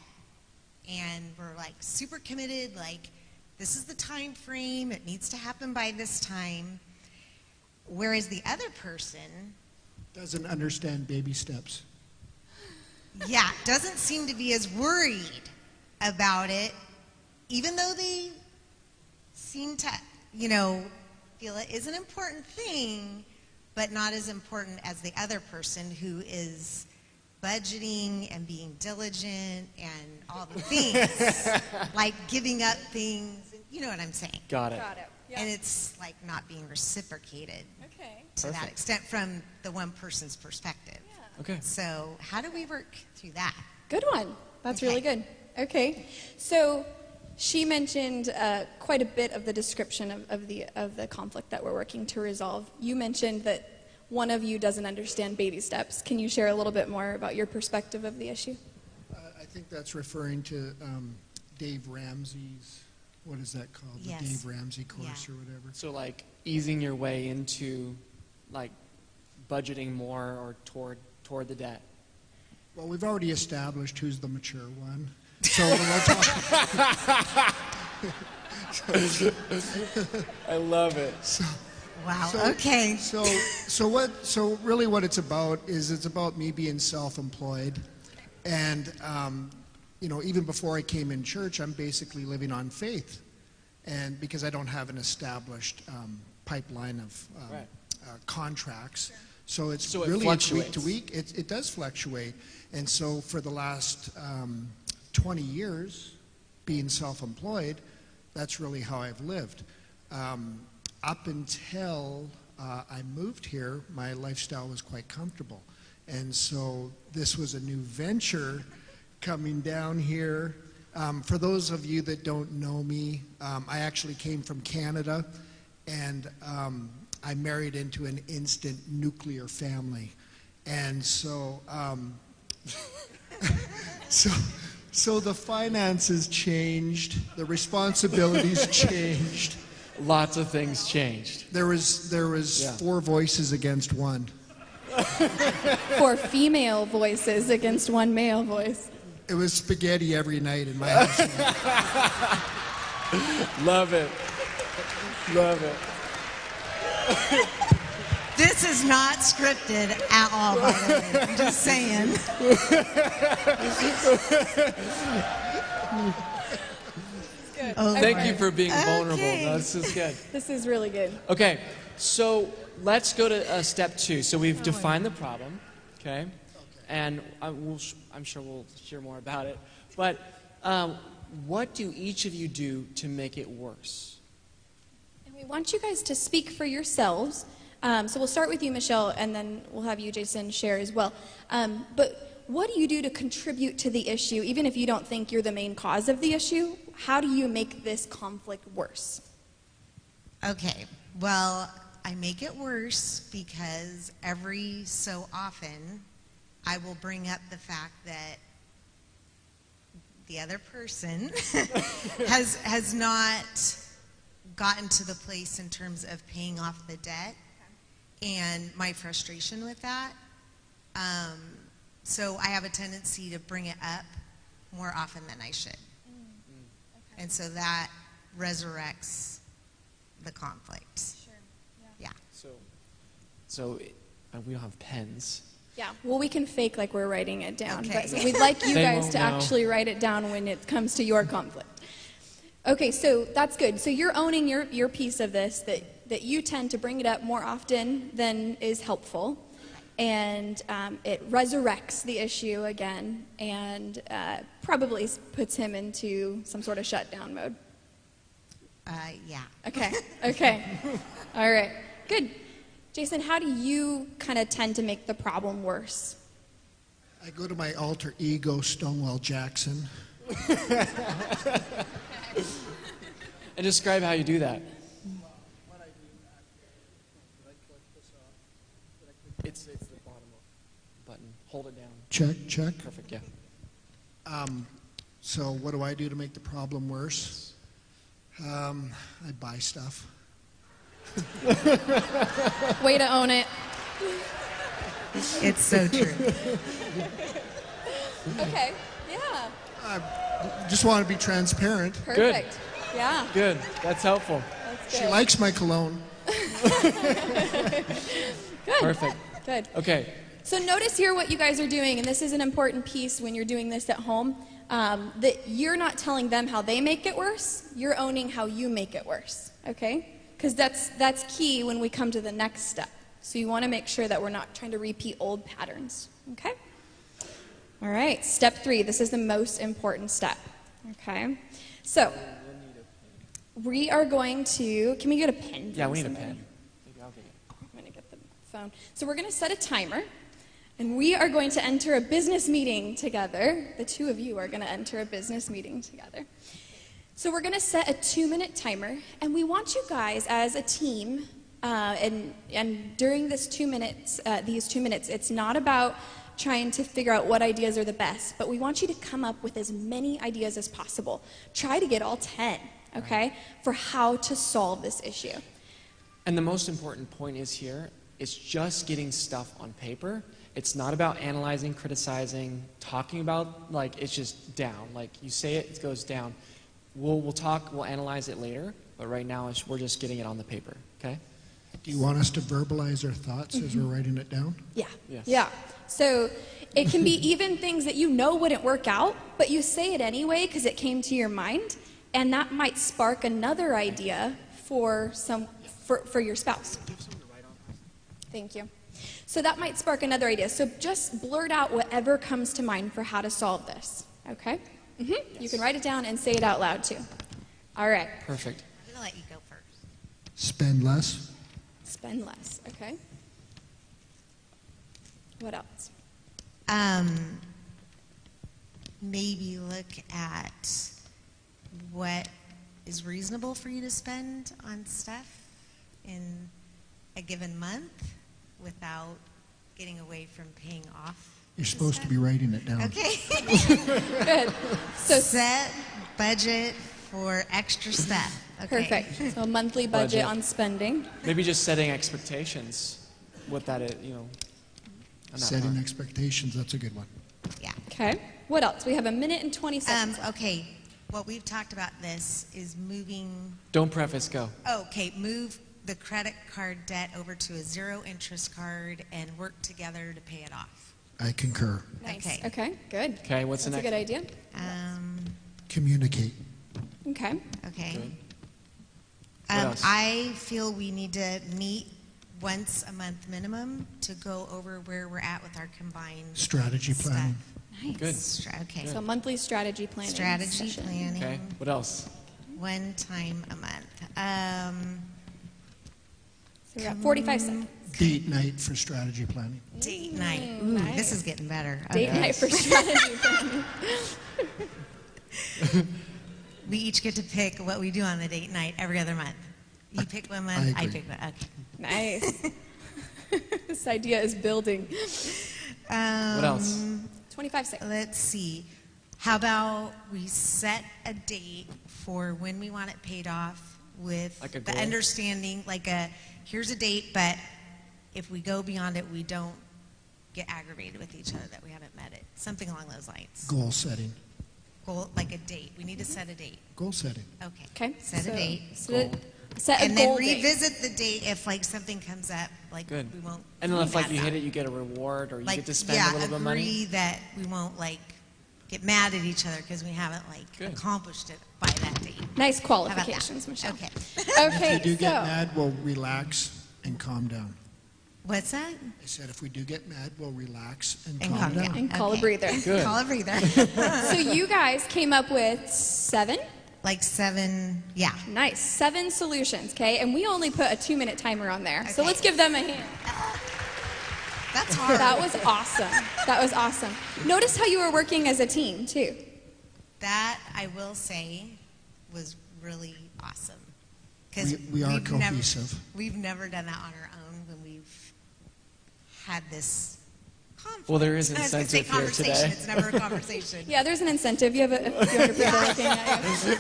G: And we're like super committed, like this is the time frame, it needs to happen by this time. Whereas the other person
H: doesn't understand baby steps.
G: Yeah, doesn't seem to be as worried about it, even though they seem to, feel it is an important thing, but not as important as the other person who is budgeting and being diligent and all the things, like giving up things, you know what I'm saying?
F: Got it.
E: Yeah.
G: And it's like not being reciprocated
E: Okay.
G: to that
F: Perfect.
G: extent from the one person's perspective.
F: Okay.
G: So how do we work through that?
E: Good one. That's
G: Okay.
E: really good. Okay. So she mentioned quite a bit of the description of the conflict that we're working to resolve. You mentioned that one of you doesn't understand baby steps. Can you share a little bit more about your perspective of the issue?
H: I think that's referring to Dave Ramsey's, what is that called?
G: Yes.
H: The Dave Ramsey course
G: Yeah.
H: or whatever.
F: So like easing your way into like budgeting more or toward the debt.
H: Well, we've already established who's the mature one. So we'll talk.
F: I love it.
G: Wow, okay.
H: So really what it's about is it's about me being self-employed. And, even before I came in church, I'm basically living on faith. And because I don't have an established pipeline of
F: Right.
H: contracts. So it's
F: So it
H: really it's week to
F: fluctuates.
H: week. It does fluctuate. And so for the last 20 years, being self-employed, that's really how I've lived. Up until I moved here, my lifestyle was quite comfortable. And so this was a new venture coming down here. For those of you that don't know me, I actually came from Canada, and I married into an instant nuclear family. And so, so the finances changed, the responsibilities changed.
F: Lots of things changed.
H: There was
F: Yeah.
H: 4 voices against 1.
E: 4 female voices against 1 male voice.
H: It was spaghetti every night in my house.
F: Love it. Love it.
G: This is not scripted at all, by the way. I'm just saying. Oh,
F: Thank you for being vulnerable.
G: Okay.
F: No, this is good.
E: This is really good.
F: Okay, so let's go to step 2. So we've defined the problem, okay? And I'm sure we'll hear more about it. But what do each of you do to make it worse?
E: And we want you guys to speak for yourselves. So we'll start with you, Michelle, and then we'll have you, Jason, share as well. But what do you do to contribute to the issue, even if you don't think you're the main cause of the issue? How do you make this conflict worse?
G: Okay, well, I make it worse because every so often I will bring up the fact that the other person has not gotten to the place in terms of paying off the debt and my frustration with that. So I have a tendency to bring it up more often than I should. And so that resurrects the conflict.
E: Sure.
G: Yeah.
F: So we don't have pens.
E: Yeah, well, we can fake like we're writing it down,
G: Okay.
E: but we'd like you
F: They
E: guys
F: won't
E: to
F: know.
E: actually write it down when it comes to your conflict. Okay, so that's good. So you're owning your piece of this, that you tend to bring it up more often than is helpful, and it resurrects the issue again, and probably puts him into some sort of shutdown mode.
G: Yeah.
E: Okay, okay. All right, good. Jason, how do you kind of tend to make the problem worse?
H: I go to my alter ego, Stonewall Jackson.
F: And describe how you do that. It's the bottom of the button. Hold it down.
H: Check.
F: Perfect, yeah.
H: So what do I do to make the problem worse? I buy stuff.
E: Way to own it.
G: It's so true.
E: Okay, yeah,
H: Just want to be transparent.
E: perfect. Yeah,
F: Good. That's helpful.
E: that's
H: She
E: good.
H: likes my cologne.
E: Good.
F: Perfect.
E: Good.
F: Okay.
E: So notice here what you guys are doing, and this is an important piece when you're doing this at home, that you're not telling them how they make it worse, you're owning how you make it worse, okay? Because that's key when we come to the next step. So you want to make sure that we're not trying to repeat old patterns, okay? All right, step 3, this is the most important step, okay? So, we are going to, can we get a pen?
F: Yeah,
E: from
F: we need a
E: somebody?
F: pen. Maybe I'll get it.
E: I'm going to get the phone. So we're going to set a timer, and we are going to enter a business meeting together. The two of you are going to enter a business meeting together. So we're going to set a 2-minute timer, and we want you guys as a team, and during this 2 minutes, these 2 minutes, it's not about trying to figure out what ideas are the best, but we want you to come up with as many ideas as possible. Try to get all 10, okay, for how to solve this issue.
F: And the most important point is here, it's just getting stuff on paper. It's not about analyzing, criticizing, talking about, like, it's just down. Like, you say it, it goes down. We'll talk, we'll analyze it later, but right now we're just getting it on the paper, okay?
H: Do you want us to verbalize our thoughts as we're writing it down?
E: Yeah.
F: Yes.
E: Yeah. So it can be even things that you know wouldn't work out, but you say it anyway because it came to your mind, and that might spark another idea for your spouse. Thank you. So that might spark another idea. So just blurt out whatever comes to mind for how to solve this. Okay? Yes. You can write it down and say it out loud too. All right.
F: Perfect.
G: I'm going to let you go first.
H: Spend less.
E: Spend less. Okay. What else?
G: Maybe look at what is reasonable for you to spend on stuff in a given month without getting away from paying off.
H: You're supposed to be writing it down.
G: Okay.
E: Good. So
G: Set budget for extra stuff. Okay.
E: perfect. So a monthly budget
F: Budget.
E: on spending.
F: Maybe just setting expectations, what that is, you know. on that
H: Setting
F: part.
H: expectations, that's a good one.
G: Yeah.
E: Okay. What else? We have a minute and 20 seconds.
G: Okay. What we've talked about this is moving.
F: Don't preface, go.
G: Okay, move the credit card debt over to a 0 interest card and work together to pay it off.
H: I concur.
E: Nice.
G: Okay.
E: Okay. Good.
F: Okay, what's
E: That's
F: the
E: a
F: next?
E: good idea.
H: Communicate.
E: Okay.
G: Okay.
F: Good. What else?
G: I feel we need to meet once a month minimum to go over where we're at with our combined
H: Strategy
G: stuff.
H: planning.
E: Nice.
F: Good.
G: Okay.
E: So monthly strategy planning.
G: Strategy
E: session.
G: planning.
F: Okay, what else?
G: One time a month.
E: So we got 45 seconds.
H: Date night for strategy planning.
G: Date night. Ooh, this is getting better.
E: Date
G: Okay.
E: night for strategy planning.
G: We each get to pick what we do on the date night every other month. You pick one month, I
H: agree.
G: pick one. Okay.
E: Nice. This idea is building.
F: What else?
E: 25 seconds.
G: Let's see. How about we set a date for when we want it paid off with
F: Like a
G: the
F: goal?
G: understanding, here's a date, but if we go beyond it, we don't get aggravated with each other that we haven't met it. Something along those lines.
H: Goal setting.
G: Goal, like a date. We need to set a date.
H: Goal setting.
G: Okay.
E: Okay.
G: Set
E: so
G: a date.
E: Set a
G: And then
E: goal date.
G: revisit the date if something comes up,
F: Good.
G: we won't.
F: And then if
G: be
F: you
G: mad
F: hit
G: about
F: it, you get a reward, or you
G: Like,
F: get to spend
G: yeah,
F: a little bit of money.
G: agree that we won't get mad at each other because we haven't
F: Good.
G: accomplished it by that date.
E: Nice
G: How about that?
E: qualifications, Michelle.
G: Okay.
E: Okay,
H: If you do get
E: so
H: mad, we'll relax and calm down.
G: What's that?
H: I said if we do get mad, we'll relax and,
G: And
H: calm down.
E: and call a breather.
F: Good.
G: Call a breather.
E: So you guys came up with 7
G: Like 7, yeah.
E: Nice. 7 solutions, okay? And we only put a 2-minute timer on there. So
G: Okay.
E: let's give them a hand.
G: That's hard.
E: That was awesome. That was awesome. Notice how you were working as a team, too.
G: That, I will say, was really awesome. Because
H: We are cohesive.
G: We've never done that on our own when we've had this conflict.
F: Well, there is
G: I was gonna say
F: incentive here
G: conversation.
F: today.
G: It's never a conversation.
E: Yeah, there's an incentive. You have a few hundred people looking at you.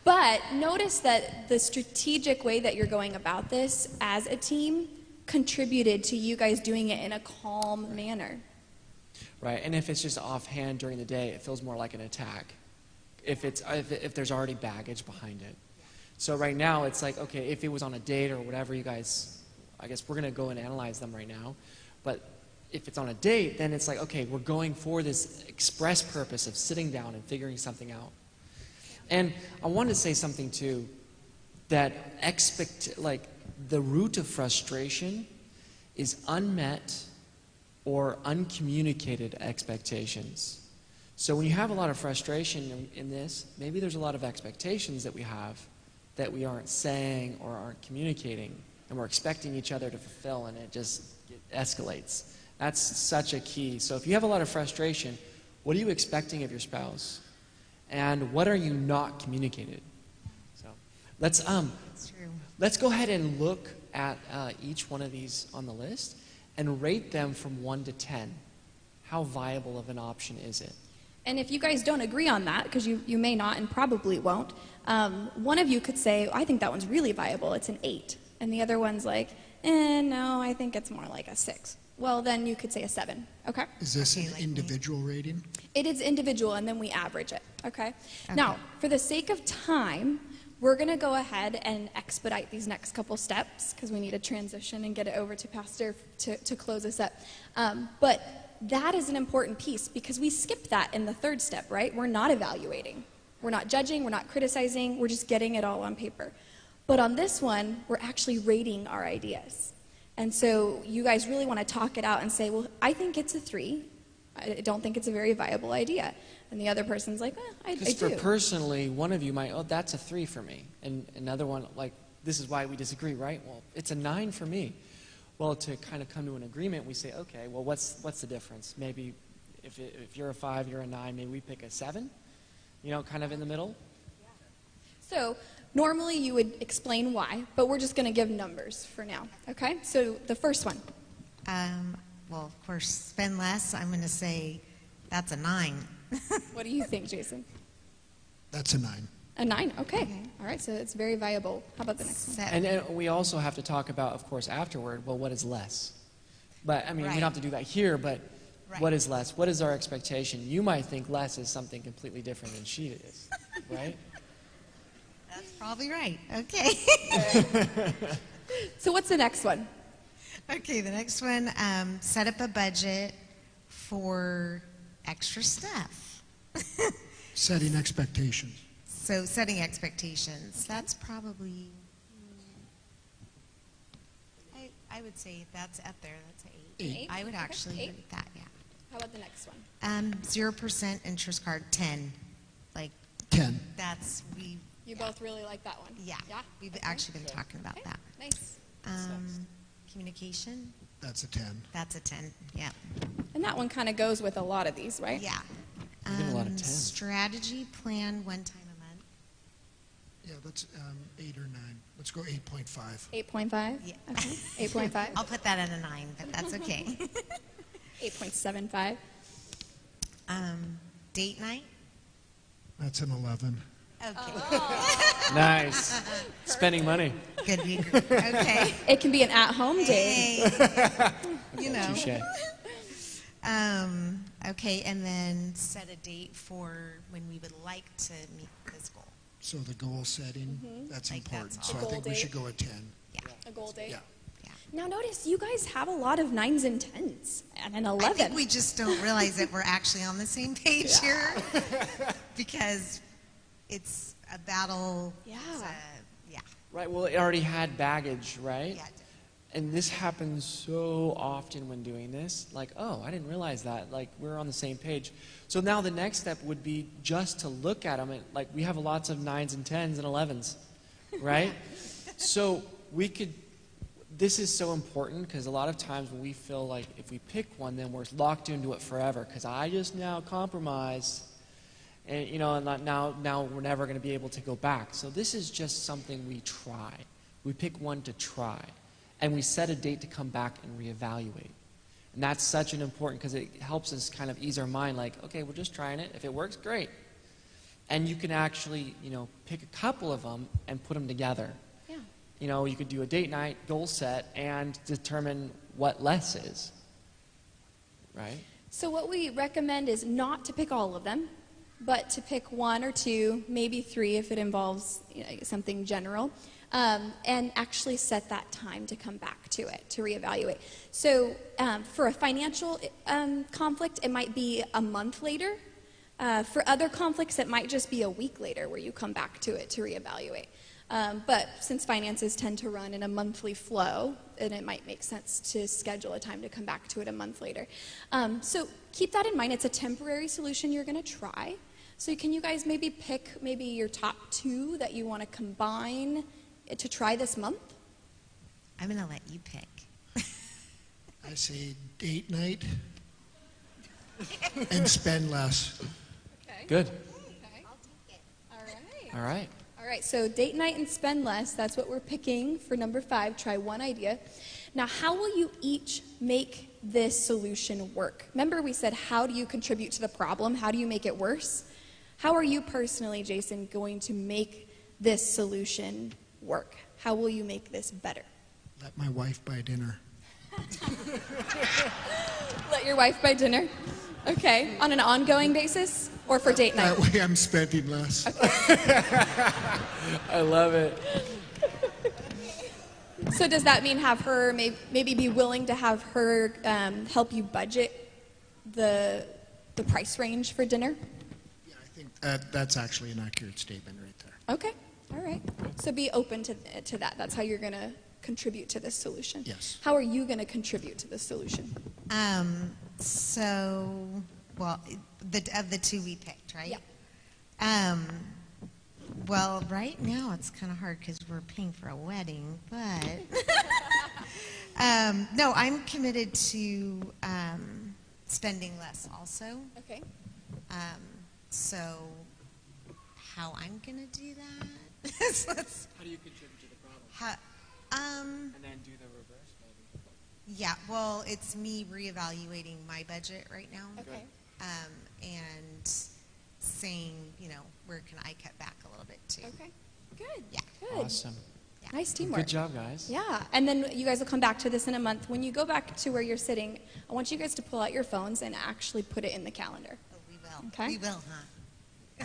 E: But notice that the strategic way that you're going about this as a team contributed to you guys doing it in a calm manner.
F: Right, and if it's just offhand during the day, it feels more like an attack. If there's already baggage behind it. So right now, it's like, okay, if it was on a date or whatever, you guys, I guess we're going to go and analyze them right now. But if it's on a date, then it's like, okay, we're going for this express purpose of sitting down and figuring something out. And I wanted to say something too, that the root of frustration is unmet or uncommunicated expectations. So when you have a lot of frustration in this, maybe there's a lot of expectations that we have that we aren't saying or aren't communicating, and we're expecting each other to fulfill, and it escalates. That's such a key. So if you have a lot of frustration, what are you expecting of your spouse? And what are you not communicated? So let's
G: That's true.
F: let's go ahead and look at each one of these on the list and rate them from 1 to 10. How viable of an option is it?
E: And if you guys don't agree on that, because you may not and probably won't, one of you could say, I think that one's really viable, it's an 8. And the other one's like, no, I think it's more like a 6. Well, then you could say a 7, okay?
H: Is this
G: Okay,
H: an
G: like me.
H: individual rating?
E: It is individual, and then we average it, okay? Now, for the sake of time, we're going to go ahead and expedite these next couple steps because we need to transition and get it over to Pastor to close us up. But that is an important piece because we skip that in the third step, right? We're not evaluating. We're not judging. We're not criticizing. We're just getting it all on paper. But on this one, we're actually rating our ideas. And so you guys really want to talk it out and say, well, I think it's a 3. I don't think it's a very viable idea. And the other person's like, I
F: Because
E: do.
F: for personally, one of you might, that's a 3 for me. And another one, like, this is why we disagree, right? Well, it's a 9 for me. Well, to kind of come to an agreement, we say, okay, well, what's the difference? Maybe if you're a 5, you're a 9, maybe we pick a 7, kind of in the middle.
E: So normally you would explain why, but we're just going to give numbers for now, okay? So the first one.
G: Well, of course, spend less. I'm going to say that's a 9.
E: What do you think, Jason?
H: That's a 9.
E: A 9, okay. All right, so it's very viable. How about the next one?
G: 7.
F: And then we also have to talk about, of course, afterward, well, what is less? But, I mean, we don't have to do that here, but what is less? What is our expectation? You might think less is something completely different than she is, right?
G: That's probably right. Okay.
E: So what's the next one?
G: Okay, the next one, set up a budget for extra stuff.
H: Setting expectations.
G: So setting expectations, that's probably, I would say that's up there, that's an 8.
E: 8?
G: I would actually
E: Okay,
G: agree with that, yeah.
E: How about the next one?
G: 0% interest card, 10. Like,
H: 10.
G: that's,
E: You both really like that one?
G: yeah,
E: Yeah?
G: we've
E: Okay.
G: actually been talking about
E: Okay,
G: that.
E: nice.
G: Communication,
H: That's a 10.
G: that's a 10, yeah.
E: And that one kind of goes with a lot of these, right?
G: Yeah.
F: We did a lot of 10s.
G: Strategy plan, 1 time a month.
H: Yeah, that's 8 or 9. Let's go 8.5.
E: 8.5?
G: Yeah.
E: Okay. 8.5?
G: I'll put that at a 9, but that's okay.
E: 8.75?
G: Date night?
H: That's an 11.
G: Okay.
F: Nice. Spending money.
G: Good. Okay.
E: It can be an at-home date.
G: Hey. You know.
F: Touche.
G: Okay, and then set a date for when we would like to meet this goal.
H: So the goal setting, that's
G: Like,
H: important.
G: that's
H: So
E: all.
H: I think
E: Goal
H: we should
E: date.
H: go at 10.
G: Yeah.
E: A goal date?
H: Yeah.
G: Yeah.
E: Now notice you guys have a lot of 9s and 10s and an 11.
G: I think we just don't realize that we're actually on the same page here because it's a battle.
E: Yeah.
G: It's yeah.
F: Right, well, it already had baggage, right?
G: Yeah.
F: And this happens so often when doing this. Like, oh, I didn't realize that. Like, we're on the same page. So now the next step would be just to look at them. And, like, we have lots of 9s and 10s and 11s, right? So we could, this is so important because a lot of times when we feel like if we pick one, then we're locked into it forever because I just now compromised. And, you know, and now we're never going to be able to go back. So this is just something we try. We pick one to try. And we set a date to come back and reevaluate. And that's such an important, because it helps us kind of ease our mind, like, okay, we're just trying it. If it works, great. And you can actually, you know, pick a couple of them and put them together.
E: Yeah.
F: You know, you could do a date night, goal set, and determine what less is. Right?
E: So what we recommend is not to pick all of them, but to pick 1 or 2, maybe 3 if it involves, you know, something general. And actually set that time to come back to it, to reevaluate. So for a financial conflict, it might be a month later. For other conflicts, it might just be a week later where you come back to it to reevaluate. But since finances tend to run in a monthly flow, then it might make sense to schedule a time to come back to it a month later. So keep that in mind. It's a temporary solution you're going to try. So can you guys maybe pick maybe your top 2 that you want to combine to try this month?
G: I'm going to let you pick.
H: I say date night and spend less.
E: Okay.
F: Good.
E: Okay.
G: I'll take it.
E: All right.
F: All right.
E: All right, so date night and spend less. That's what we're picking for number 5. Try one idea. Now, how will you each make this solution work? Remember we said, how do you contribute to the problem? How do you make it worse? How are you personally, Jason, going to make this solution work? How will you make this better?
H: Let my wife buy dinner.
E: Let your wife buy dinner? Okay, on an ongoing basis or for date night?
H: That way I'm spending less.
F: I love it.
E: So does that mean have her maybe be willing to have her help you budget the price range for dinner?
H: Yeah, I think that's actually an accurate statement right there.
E: Okay, all right. So be open to that. That's how you're going to contribute to this solution.
H: Yes.
E: How are you going to contribute to this solution?
G: Well, of the 2 we picked, right?
E: Yeah.
G: Well, right now it's kind of hard because we're paying for a wedding, but no, I'm committed to spending less also.
E: Okay.
G: So how I'm going to do that?
F: How do you contribute to the problem? And then do the reverse, maybe.
G: Yeah, well, it's me reevaluating my budget right now.
E: Okay.
G: And saying, you know, where can I cut back a little bit too?
E: Okay. Good.
G: Yeah.
E: Good.
F: Awesome.
E: Nice teamwork.
F: Good job, guys.
E: Yeah, and then you guys will come back to this in a month. When you go back to where you're sitting, I want you guys to pull out your phones and actually put it in the calendar.
G: Oh, we will.
E: Okay.
G: We will, huh?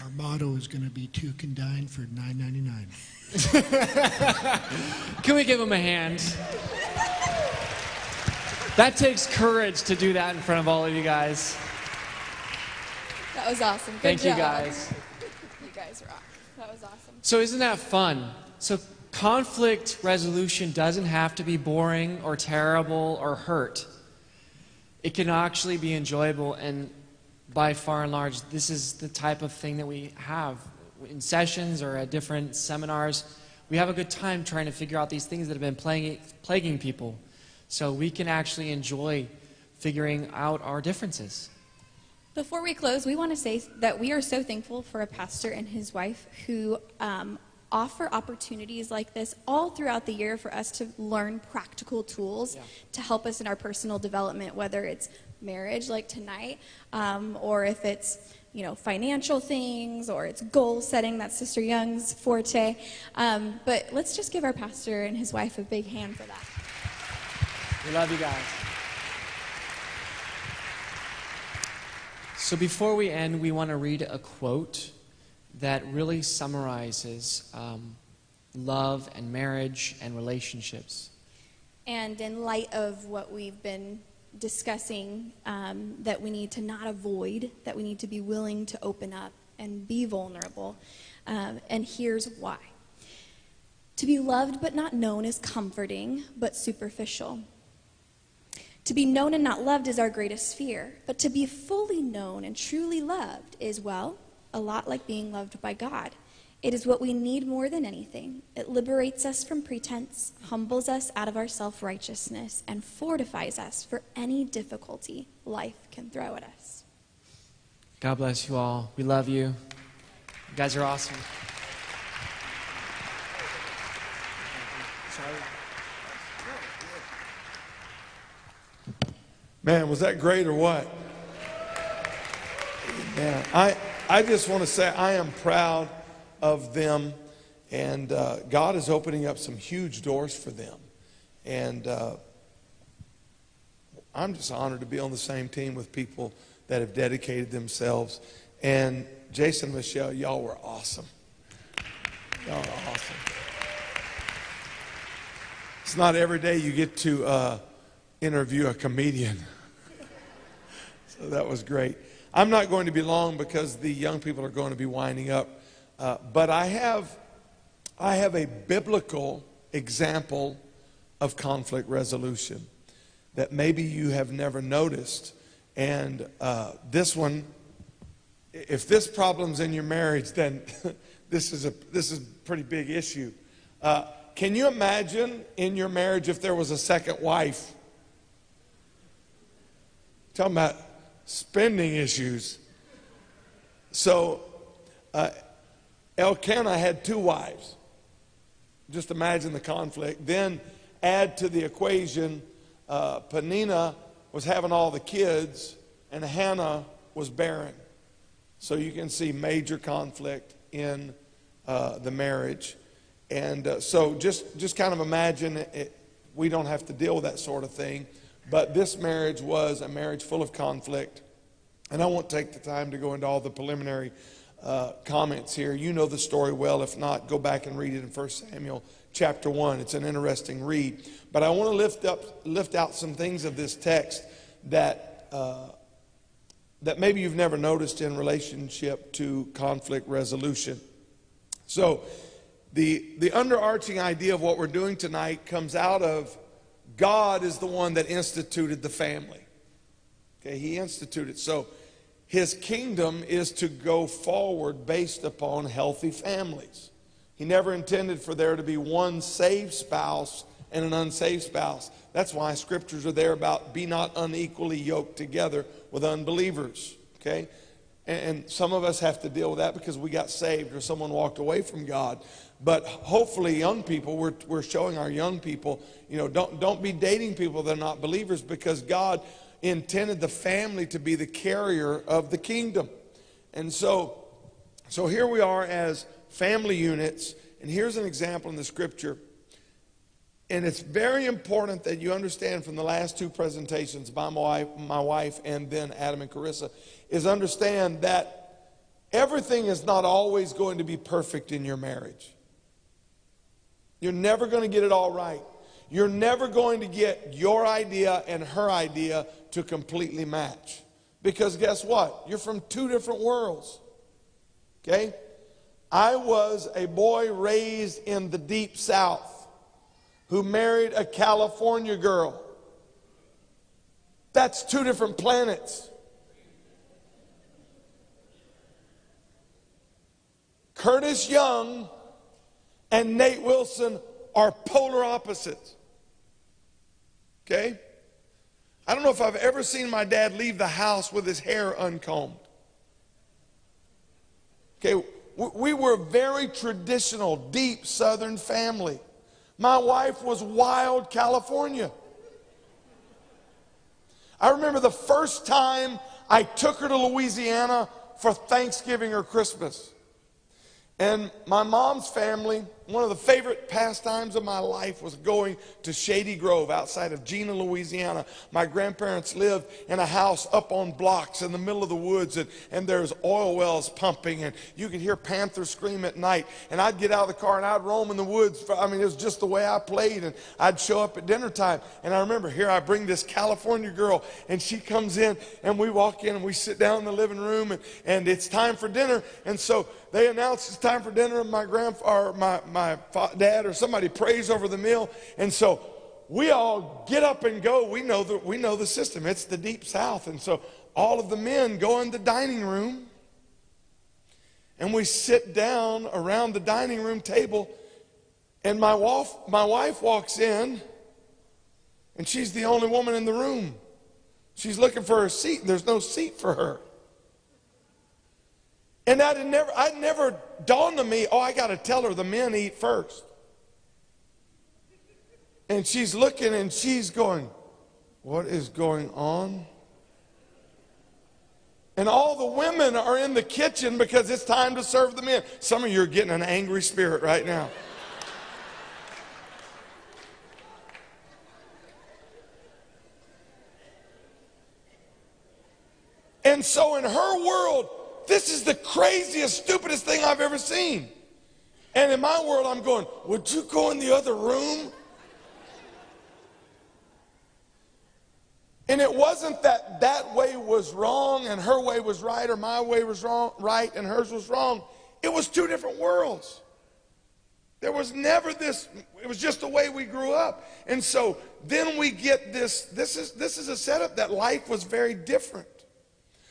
H: Our motto is going to be 2 can dine for $9.99.
F: Can we give him a hand? That takes courage to do that in front of all of you guys.
E: That was awesome. Good
F: Thank you,
E: job.
F: guys.
E: You guys rock. That was awesome.
F: So isn't that fun? So conflict resolution doesn't have to be boring or terrible or hurt. It can actually be enjoyable, and by far and large, this is the type of thing that we have in sessions or at different seminars. We have a good time trying to figure out these things that have been plaguing people. So we can actually enjoy figuring out our differences.
E: Before we close, we want to say that we are so thankful for a pastor and his wife who offer opportunities like this all throughout the year for us to learn practical tools to help us in our personal development, whether it's marriage like tonight, or if it's, you know, financial things, or it's goal setting. That's Sister Young's forte. But let's just give our pastor and his wife a big hand for that.
F: We love you guys. So before we end, we want to read a quote that really summarizes love and marriage and relationships.
E: And in light of what we've been discussing, that we need to not avoid, that we need to be willing to open up and be vulnerable. And here's why. To be loved but not known is comforting but superficial. To be known and not loved is our greatest fear. But to be fully known and truly loved is, well, a lot like being loved by God. It is what we need more than anything. It liberates us from pretense, humbles us out of our self-righteousness, and fortifies us for any difficulty life can throw at us.
F: God bless you all. We love you. You guys are awesome.
A: Man, was that great or what? Man, I just want to say I am proud of them, and God is opening up some huge doors for them. And I'm just honored to be on the same team with people that have dedicated themselves. And Jason and Michelle, y'all were awesome. Y'all are awesome. It's not every day you get to interview a comedian. So that was great. I'm not going to be long because the young people are going to be winding up. But I have a biblical example of conflict resolution that maybe you have never noticed. And this one, if this problem's in your marriage, then this is a pretty big issue. Can you imagine in your marriage if there was a second wife? Talking about spending issues. So Elkanah had 2 wives. Just imagine the conflict. Then add to the equation, Peninnah was having all the kids and Hannah was barren. So you can see major conflict in the marriage. And so just kind of imagine it, we don't have to deal with that sort of thing. But this marriage was a marriage full of conflict. And I won't take the time to go into all the preliminary comments here. You know the story well. If not, go back and read it in 1 Samuel chapter 1. It's an interesting read. But I want to lift out some things of this text that maybe you've never noticed in relationship to conflict resolution. So the underarching idea of what we're doing tonight comes out of God is the one that instituted the family. Okay, He instituted. So His kingdom is to go forward based upon healthy families. He never intended for there to be one saved spouse and an unsaved spouse. That's why scriptures are there about be not unequally yoked together with unbelievers. Okay? And some of us have to deal with that because we got saved or someone walked away from God. But hopefully young people, we're showing our young people, don't be dating people that are not believers, because God intended the family to be the carrier of the kingdom. And so here we are as family units, and here's an example in the scripture. And it's very important that you understand from the last 2 presentations by my wife and then Adam and Carissa, is understand that everything is not always going to be perfect in your marriage. You're never going to get it all right. You're never going to get your idea and her idea to completely match. Because guess what? You're from 2 different worlds. Okay? I was a boy raised in the deep South who married a California girl. That's 2 different planets. Curtis Young and Nate Wilson are polar opposites. Okay? I don't know if I've ever seen my dad leave the house with his hair uncombed. Okay, we were a very traditional, deep Southern family. My wife was wild California. I remember the first time I took her to Louisiana for Thanksgiving or Christmas. And my mom's family, one of the favorite pastimes of my life was going to Shady Grove outside of Gina, Louisiana. My grandparents lived in a house up on blocks in the middle of the woods, and there's oil wells pumping, and you could hear panthers scream at night. And I'd get out of the car and I'd roam in the woods. It was just the way I played, and I'd show up at dinner time. And I remember here I bring this California girl, and she comes in, and we walk in and we sit down in the living room, and it's time for dinner. And so they announced it's time for dinner, and my dad or somebody prays over the meal. And so we all get up and go. We know the system. It's the Deep South. And so all of the men go in the dining room, and we sit down around the dining room table, and my wife walks in, and she's the only woman in the room. She's looking for her seat, and there's no seat for her. And I'd never dawned on me, I got to tell her the men eat first. And she's looking and she's going, what is going on? And all the women are in the kitchen because it's time to serve the men. Some of you are getting an angry spirit right now. And so in her world, this is the craziest, stupidest thing I've ever seen. And in my world, I'm going, would you go in the other room? And it wasn't that way was wrong and her way was right, or my way was wrong, right, and hers was wrong. It was two different worlds. There was never this, it was just the way we grew up. And so then we get this is a setup that life was very different.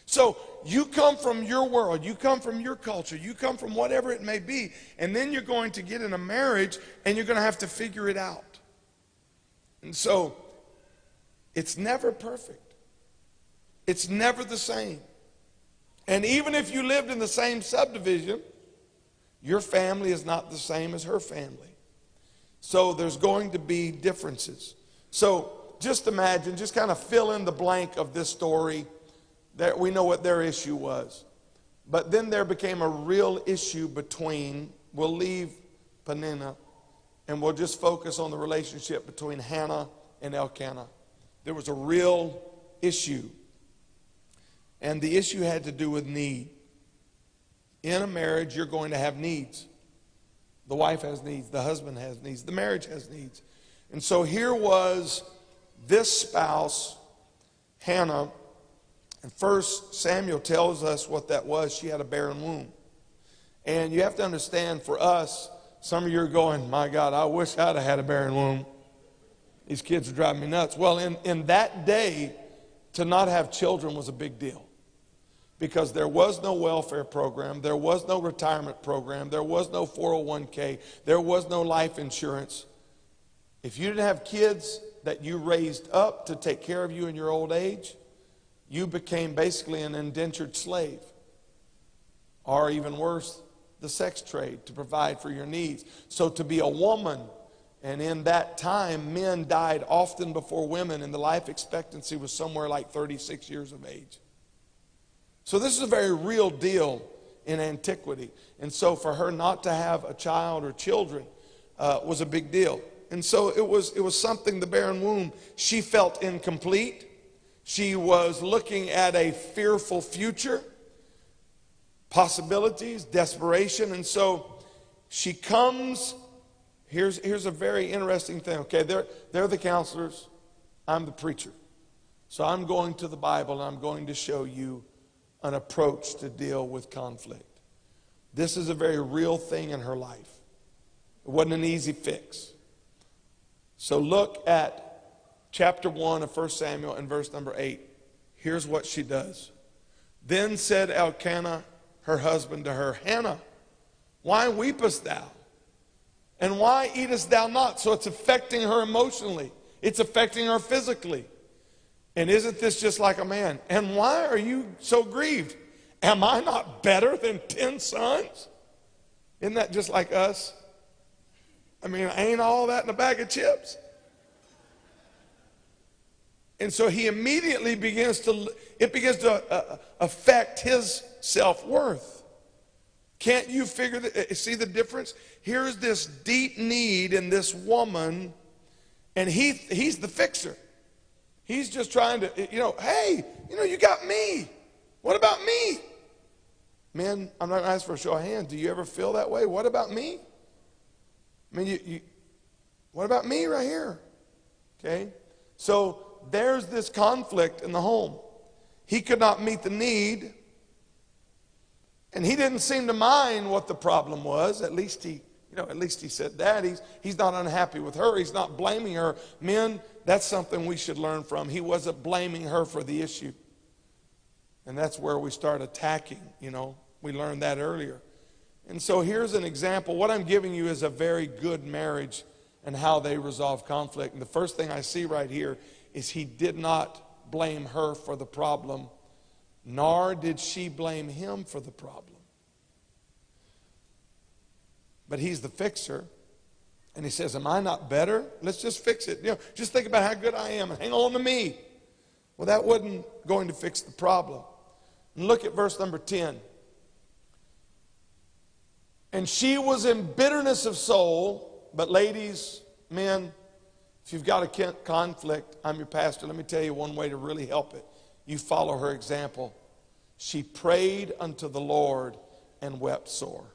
A: So you come from your world, you come from your culture, you come from whatever it may be, and then you're going to get in a marriage and you're going to have to figure it out. And so it's never perfect. It's never the same. And even if you lived in the same subdivision, your family is not the same as her family. So there's going to be differences. So just imagine, just kind of fill in the blank of this story. That we know what their issue was. But then there became a real issue between, we'll leave Peninnah, and we'll just focus on the relationship between Hannah and Elkanah. There was a real issue. And the issue had to do with need. In a marriage, you're going to have needs. The wife has needs, the husband has needs, the marriage has needs. And so here was this spouse, Hannah. And 1 Samuel tells us what that was. She had a barren womb. And you have to understand, for us, some of you are going, my God, I wish I'd have had a barren womb. These kids are driving me nuts. Well, in that day, to not have children was a big deal. Because there was no welfare program. There was no retirement program. There was no 401k. There was no life insurance. If you didn't have kids that you raised up to take care of you in your old age, you became basically an indentured slave, or even worse, the sex trade to provide for your needs. So to be a woman, and in that time, men died often before women, and the life expectancy was somewhere like 36 years of age. So this is a very real deal in antiquity. And so for her not to have a child or children was a big deal. And so it was something, the barren womb, she felt incomplete. She was looking at a fearful future, possibilities, desperation. And so she comes, here's a very interesting thing. Okay, they're the counselors, I'm the preacher. So I'm going to the Bible and I'm going to show you an approach to deal with conflict. This is a very real thing in her life. It wasn't an easy fix. So look at chapter 1 of 1 Samuel and verse number 8. Here's what she does. Then said Elkanah, her husband, to her, Hannah, why weepest thou? And why eatest thou not? So it's affecting her emotionally. It's affecting her physically. And isn't this just like a man? And why are you so grieved? Am I not better than 10 sons? Isn't that just like us? I mean, ain't all that in a bag of chips? And so he immediately begins to affect his self-worth. Can't you see the difference? Here's this deep need in this woman, and he's the fixer. He's just trying to, hey, you got me. What about me? Men, I'm not going to ask for a show of hands. Do you ever feel that way? What about me? I mean, what about me right here? Okay? So there's this conflict in the home. He could not meet the need, and he didn't seem to mind what the problem was. At least he You know, at least he said that. He's not unhappy with her. He's not blaming her. Men, that's something we should learn from. He wasn't blaming her for the issue. And that's where we start attacking, you know. We learned that earlier. And so here's an example. What I'm giving you is a very good marriage and how they resolve conflict. And the first thing I see right here is he did not blame her for the problem, nor did she blame him for the problem. But he's the fixer. And he says, am I not better? Let's just fix it. You know, just think about how good I am and hang on to me. Well, that wasn't going to fix the problem. And look at verse number 10. And she was in bitterness of soul. But ladies, men, if you've got a conflict, I'm your pastor. Let me tell you one way to really help it. You follow her example. She prayed unto the Lord and wept sore.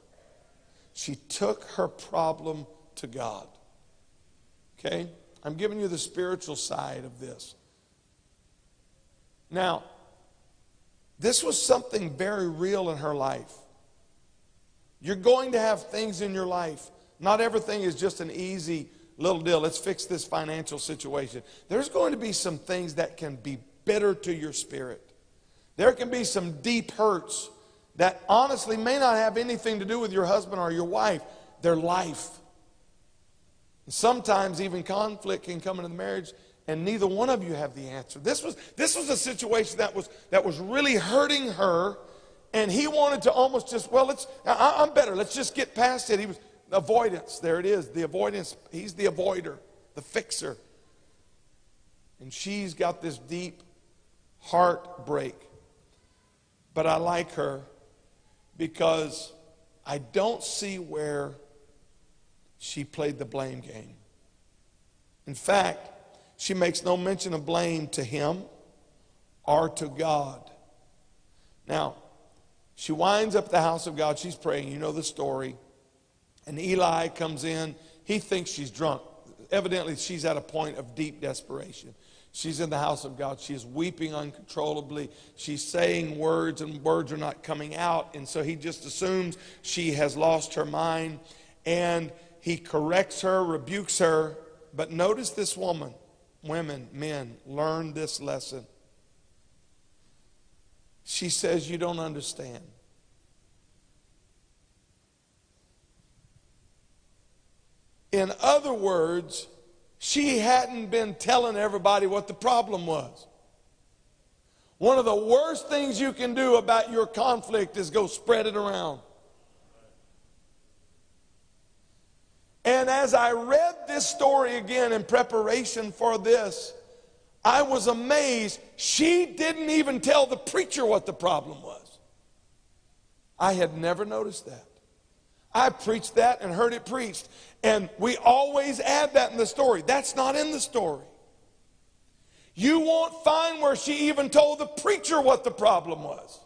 A: She took her problem to God. Okay? I'm giving you the spiritual side of this. Now, this was something very real in her life. You're going to have things in your life. Not everything is just an easy little deal. Let's fix this financial situation. There's going to be some things that can be bitter to your spirit. There can be some deep hurts that honestly may not have anything to do with your husband or your wife. They're life. And sometimes even conflict can come into the marriage and neither one of you have the answer. This was a situation that was really hurting her, and he wanted to almost just, well, I'm better. Let's just get past it. He was avoidance. There it is. The avoidance. He's the avoider, the fixer. And she's got this deep heartbreak. But I like her because I don't see where she played the blame game. In fact, she makes no mention of blame to him or to God. Now, she winds up at the house of God. She's praying. You know the story. And Eli comes in. He thinks she's drunk. Evidently, she's at a point of deep desperation. She's in the house of God. She is weeping uncontrollably. She's saying words, and words are not coming out. And so he just assumes she has lost her mind. And he corrects her, rebukes her. But notice this woman, women, men, learn this lesson. She says, you don't understand. In other words, she hadn't been telling everybody what the problem was. One of the worst things you can do about your conflict is go spread it around. And as I read this story again in preparation for this, I was amazed. She didn't even tell the preacher what the problem was. I had never noticed that. I preached that and heard it preached. And we always add that in the story. That's not in the story. You won't find where she even told the preacher what the problem was.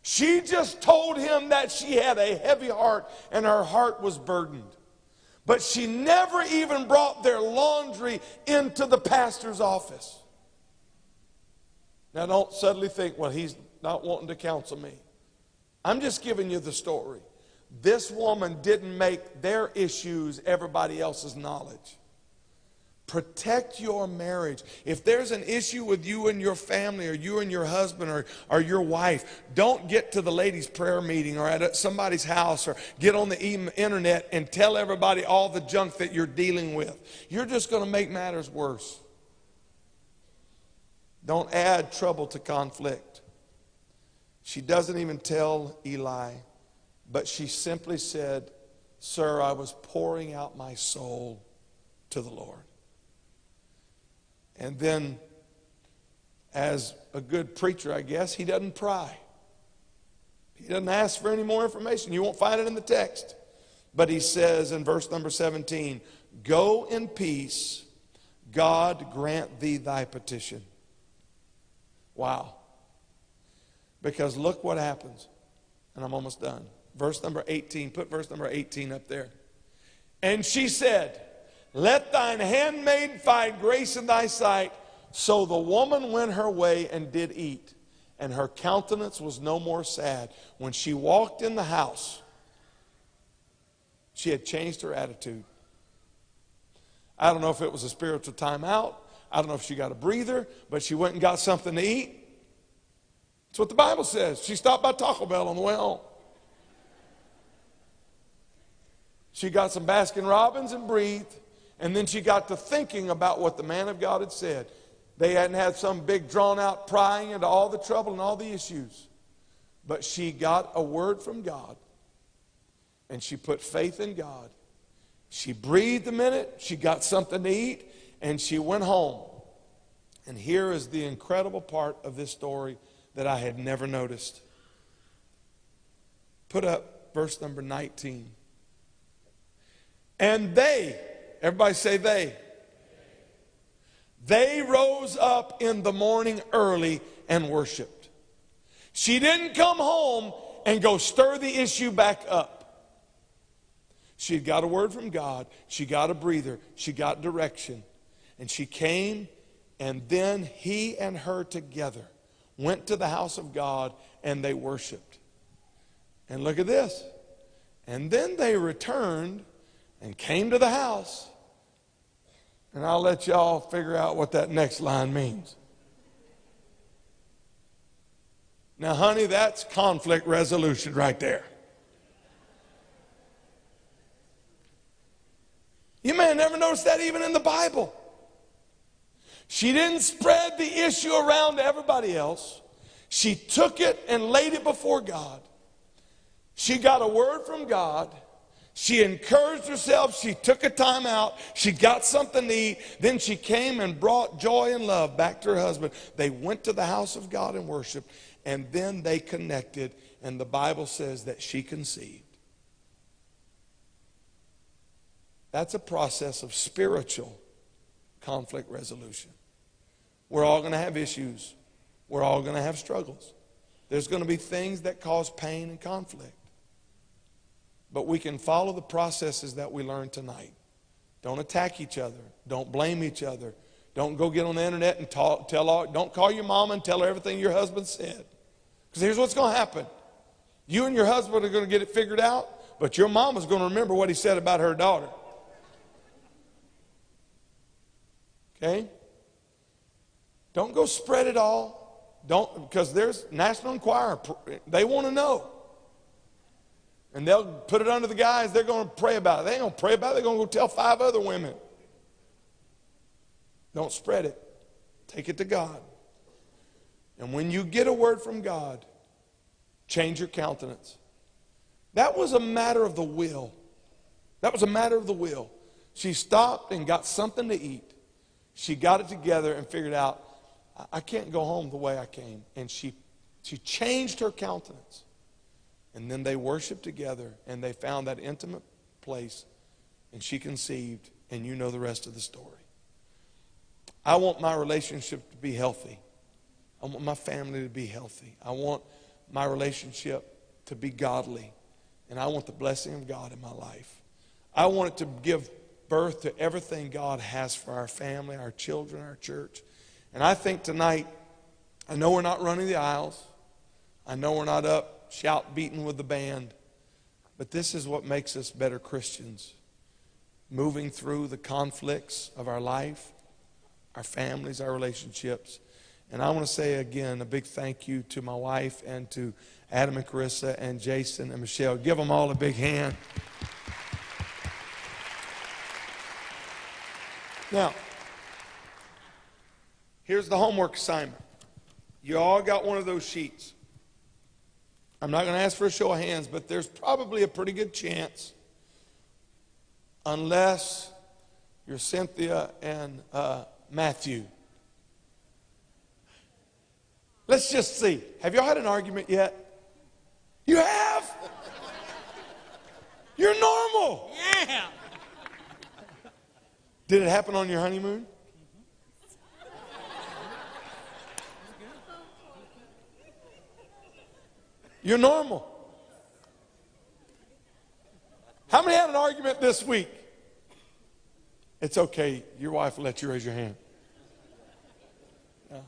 A: She just told him that she had a heavy heart and her heart was burdened. But she never even brought their laundry into the pastor's office. Now don't suddenly think, well, he's not wanting to counsel me. I'm just giving you the story. This woman didn't make their issues everybody else's knowledge. Protect your marriage. If there's an issue with you and your family, or you and your husband, or your wife, don't get to the ladies' prayer meeting or at somebody's house, or get on the internet and tell everybody all the junk that you're dealing with. You're just going to make matters worse. Don't add trouble to conflict. She doesn't even tell Eli, but she simply said, "Sir, I was pouring out my soul to the Lord." And then, as a good preacher, I guess, he doesn't pry. He doesn't ask for any more information. You won't find it in the text. But he says in verse number 17, "Go in peace, God grant thee thy petition." Wow. Because look what happens. And I'm almost done. Verse number 18. Put verse number 18 up there. And she said, "Let thine handmaid find grace in thy sight." So the woman went her way and did eat, and her countenance was no more sad. When she walked in the house, She had changed her attitude. I don't know if it was a spiritual timeout. I don't know if she got a breather, but she went and got something to eat. That's what the Bible says. She stopped by Taco Bell on the way home. She got some Baskin Robbins and breathed, and then she got to thinking about what the man of God had said. They hadn't had some big drawn-out prying into all the trouble and all the issues. But she got a word from God, and she put faith in God. She breathed a minute, she got something to eat, and she went home. And here is the incredible part of this story that I had never noticed. Put up verse number 19. And they, everybody say they. They rose up in the morning early and worshiped. She didn't come home and go stir the issue back up. She had got a word from God. She got a breather. She got direction. And she came, and then he and her together went to the house of God, and they worshiped. And look at this. And then they returned and came to the house. And I'll let y'all figure out what that next line means. Now, honey, that's conflict resolution right there. You may have never noticed that even in the Bible. She didn't spread the issue around to everybody else. She took it and laid it before God. She got a word from God. She encouraged herself. She took a time out. She got something to eat. Then she came and brought joy and love back to her husband. They went to the house of God and worshiped. And then they connected. And the Bible says that she conceived. That's a process of spiritual conflict resolution. We're all going to have issues. We're all going to have struggles. There's going to be things that cause pain and conflict. But we can follow the processes that we learned tonight. Don't attack each other. Don't blame each other. Don't go get on the internet and don't call your mom and tell her everything your husband said. Because here's what's going to happen. You and your husband are going to get it figured out, but your mom is going to remember what he said about her daughter. Okay? Don't go spread it all. Don't, because there's National Enquirer. They want to know. And they'll put it under the guise, they're going to pray about it. They ain't going to pray about it. They're going to go tell 5 other women. Don't spread it. Take it to God. And when you get a word from God, change your countenance. That was a matter of the will. That was a matter of the will. She stopped and got something to eat. She got it together and figured out, I can't go home the way I came. And she changed her countenance. And then they worshiped together, and they found that intimate place, and she conceived, and you know the rest of the story. I want my relationship to be healthy. I want my family to be healthy. I want my relationship to be godly, and I want the blessing of God in my life. I want it to give birth to everything God has for our family, our children, our church. And I think tonight, I know we're not running the aisles. I know we're not up shout beating with the band. But this is what makes us better Christians. Moving through the conflicts of our life, our families, our relationships. And I want to say again a big thank you to my wife and to Adam and Carissa and Jason and Michelle. Give them all a big hand. Now, here's the homework assignment. You all got one of those sheets. I'm not going to ask for a show of hands, but there's probably a pretty good chance, unless you're Cynthia and Matthew. Let's just see. Have y'all had an argument yet? You have? You're normal.
I: Yeah.
A: Did it happen on your honeymoon? You're normal. How many had an argument this week? It's okay. Your wife will let you raise your hand. Yeah.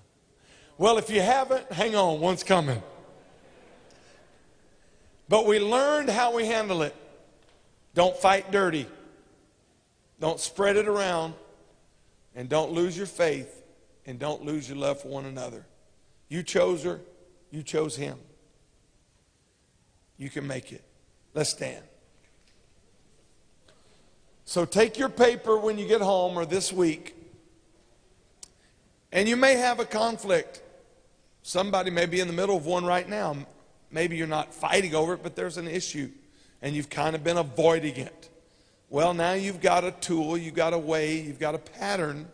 A: Well, if you haven't, hang on. One's coming. But we learned how we handle it. Don't fight dirty. Don't spread it around. And don't lose your faith. And don't lose your love for one another. You chose her. You chose him. You can make it. Let's stand. So take your paper when you get home or this week. And you may have a conflict. Somebody may be in the middle of one right now. Maybe you're not fighting over it, but there's an issue. And you've kind of been avoiding it. Well, now you've got a tool, you've got a way, you've got a pattern.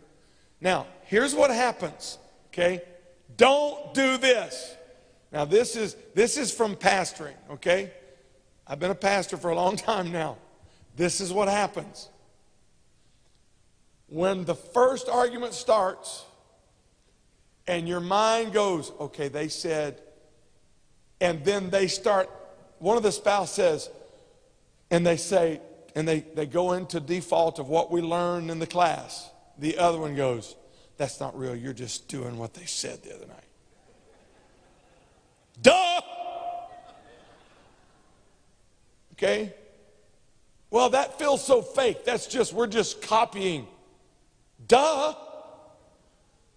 A: Now, here's what happens, okay? Don't do this. Now, this is from pastoring, okay? I've been a pastor for a long time now. This is what happens. When the first argument starts and your mind goes, okay, they said, and then they start, one of the spouse says, and they say, and they go into default of what we learned in the class. The other one goes, that's not real. You're just doing what they said the other night. Duh! Okay? Well, that feels so fake. We're just copying. Duh!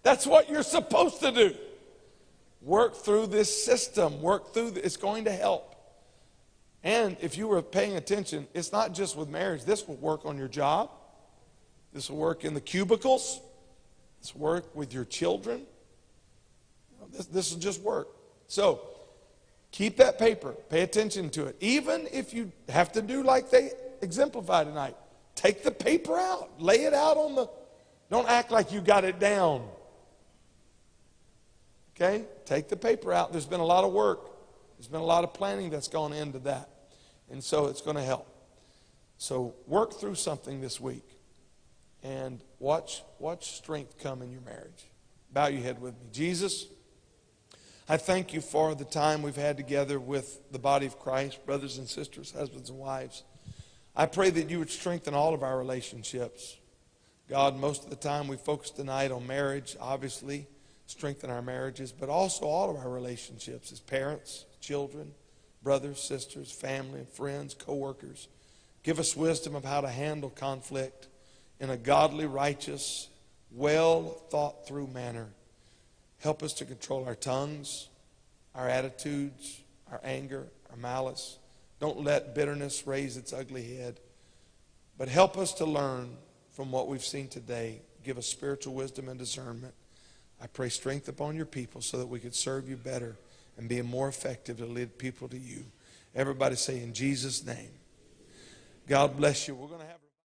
A: That's what you're supposed to do. Work through this system. It's going to help. And if you were paying attention, it's not just with marriage. This will work on your job. This will work in the cubicles. This will work with your children. This will just work. So, keep that paper. Pay attention to it. Even if you have to do like they exemplify tonight. Take the paper out. Lay it out on the... Don't act like you got it down. Okay? Take the paper out. There's been a lot of work. There's been a lot of planning that's gone into that. And so it's going to help. So work through something this week. And watch strength come in your marriage. Bow your head with me. Jesus, I thank you for the time we've had together with the body of Christ, brothers and sisters, husbands and wives. I pray that you would strengthen all of our relationships. God, most of the time we focus tonight on marriage, obviously, strengthen our marriages, but also all of our relationships as parents, children, brothers, sisters, family, friends, co-workers. Give us wisdom of how to handle conflict in a godly, righteous, well thought through manner. Help us to control our tongues, our attitudes, our anger, our malice. Don't let bitterness raise its ugly head. But help us to learn from what we've seen today. Give us spiritual wisdom and discernment. I pray strength upon your people so that we could serve you better and be more effective to lead people to you. Everybody say in Jesus' name. God bless you. We're going to have